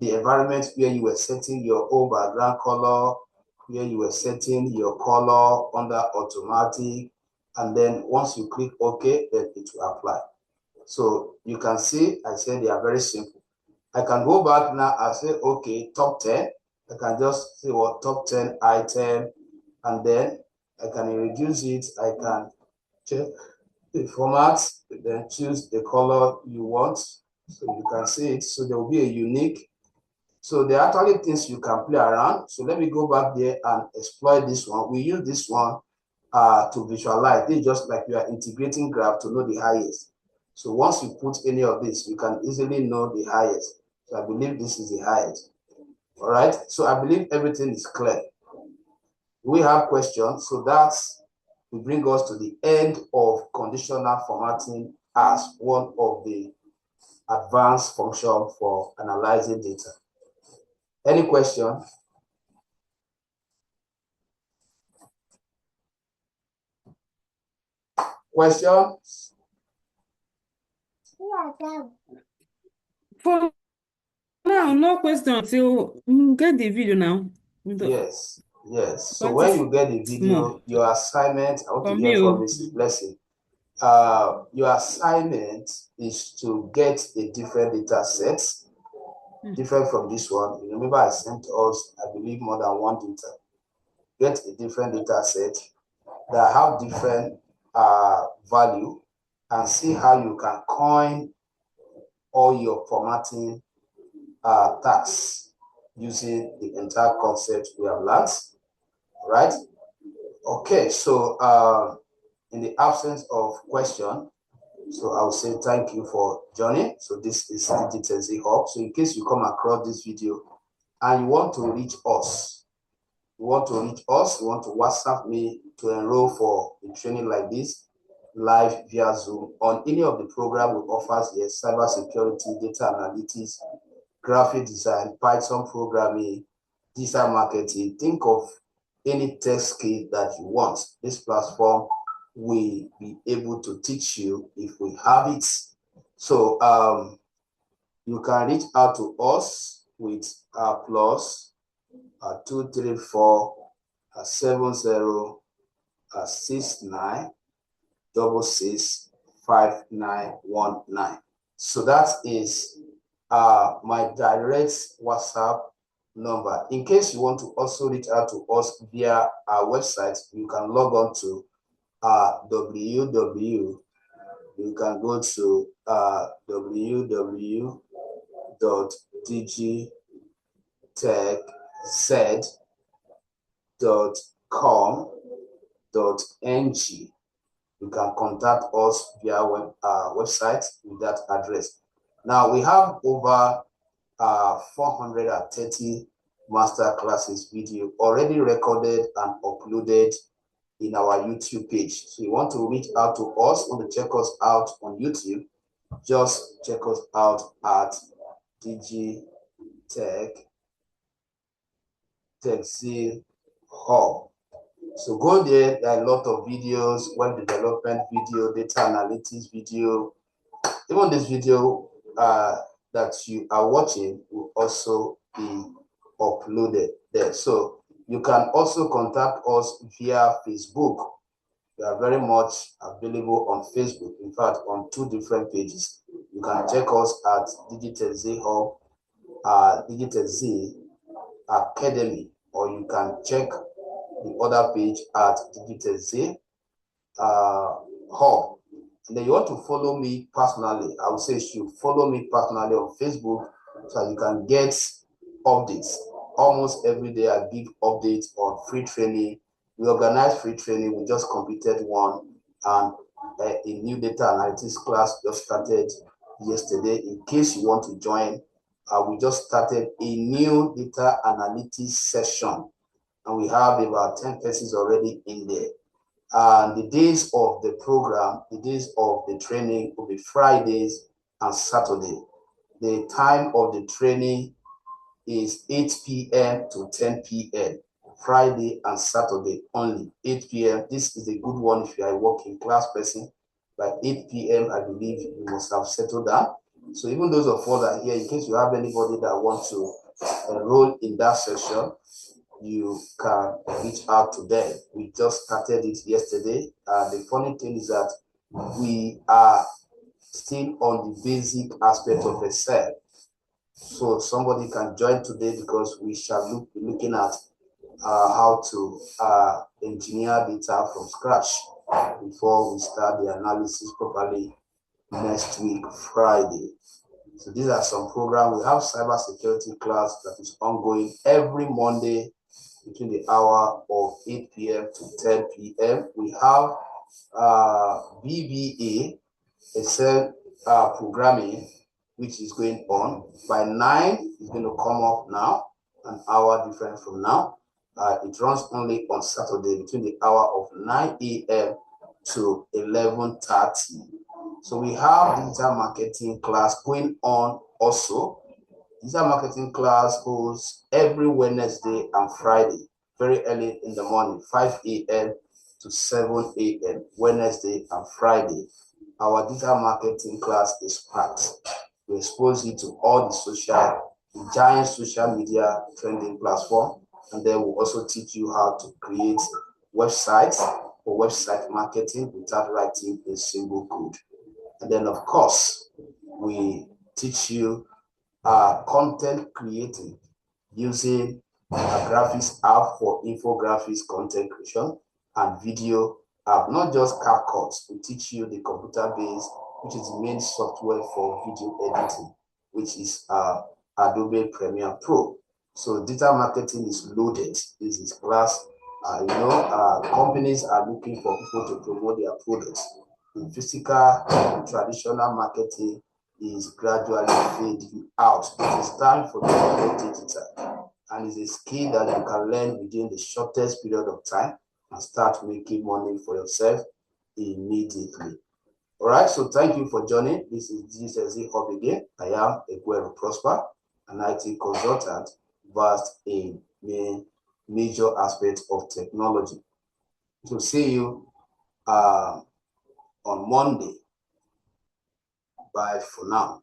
the environment where you were setting your own background color, where you were setting your color under automatic. And then once you click OK, then it will apply. So you can see, I said they are very simple. I can go back now and say, okay, top 10. I can just say what top 10 item, and then I can reduce it. I can check the format, then choose the color you want. So you can see it. So there will be a unique. So there are actually things you can play around. So let me go back there and exploit this one. We use this one to visualize. It's just like you are integrating graph to know the highest. So once you put any of this, you can easily know the highest. So I believe this is the highest. All right. So I believe everything is clear. We have questions. So that's will bring us to the end of conditional formatting as one of the advanced functions for analyzing data. Any question? Questions? For now, no question until we get the video now. Yes. So But when it's you get the video, small your assignment, I want for to me. hear from Mrs. Blessing. your assignment is to get a different data set, different from this one. You remember I sent us, I believe, more than one data. Get a different data set that have different value and see how you can coin all your formatting tasks using the entire concept we have learned, right? Okay, so in the absence of question, so I will say thank you for joining. So this is Digital Z Hub. So in case you come across this video and you want to reach us, you want to WhatsApp me to enroll for a training like this, live via Zoom on any of the program we offer here, cybersecurity, data analytics, graphic design, Python programming, digital marketing. Think of any tech skill that you want. This platform will be able to teach you if we have it. So you can reach out to us with plus 234 70 69 66 5919. So that is my direct WhatsApp number. In case you want to also reach out to us via our website, you can log on to you can go to www.digitechz.com.ng. You can contact us via website with that address. Now we have over 430 master classes video already recorded and uploaded in our YouTube page. So you want to reach out to us, want to check us out on YouTube, just check us out at Digitech Hub. So go there, there are a lot of videos, web development video, data analytics video. Even this video that you are watching will also be uploaded there. So you can also contact us via Facebook. We are very much available on Facebook. In fact, on 2 different pages. You can check us at Digital Z Hub, Digital Z Academy, or you can check the other page at Digital Z Hub. And then you want to follow me personally. I would say you should follow me personally on Facebook so you can get updates. Almost every day I give updates on free training. We organize free training. We just completed one, and a new data analytics class just started yesterday. In case you want to join, we just started a new data analytics session, and we have about 10 persons already in there. And the days of the program, the days of the training will be Fridays and Saturday. The time of the training is 8 p.m. to 10 p.m. Friday and Saturday only, 8 p.m. This is a good one if you are a working class person. By 8 p.m., I believe you must have settled down. So even those of us that are here, in case you have anybody that wants to enroll in that session, you can reach out to them. We just started it yesterday. The funny thing is that we are still on the basic aspect of Excel. So somebody can join today because we shall be looking at how to engineer data from scratch before we start the analysis properly next week, Friday. So these are some programs. We have cybersecurity class that is ongoing every Monday between the hour of 8 p.m. to 10 p.m. We have BBA, Excel programming, which is going on. By 9, it's going to come up now, an hour different from now. It runs only on Saturday between the hour of 9 a.m. to 11:30. So we have digital marketing class going on also. Digital marketing class goes every Wednesday and Friday, very early in the morning, 5 a.m. to 7 a.m., Wednesday and Friday. Our digital marketing class is packed. We expose you to all the giant social media trending platform, and then we'll also teach you how to create websites, for website marketing without writing a single code. And then, of course, we teach you content creating using a graphics app for infographics content creation and video app, not just CapCut. We teach you the computer-based, which is the main software for video editing, which is Adobe Premiere Pro. So digital marketing is loaded. This is class. Companies are looking for people to promote their products. In physical, traditional marketing is gradually fading out. It is time for you to go digital, and it's a skill that you can learn within the shortest period of time and start making money for yourself immediately. All right, so thank you for joining. This is GCSE Hub again. I am Eguero Prosper, an IT consultant versed in major aspects of technology. So see you on Monday. Bye for now.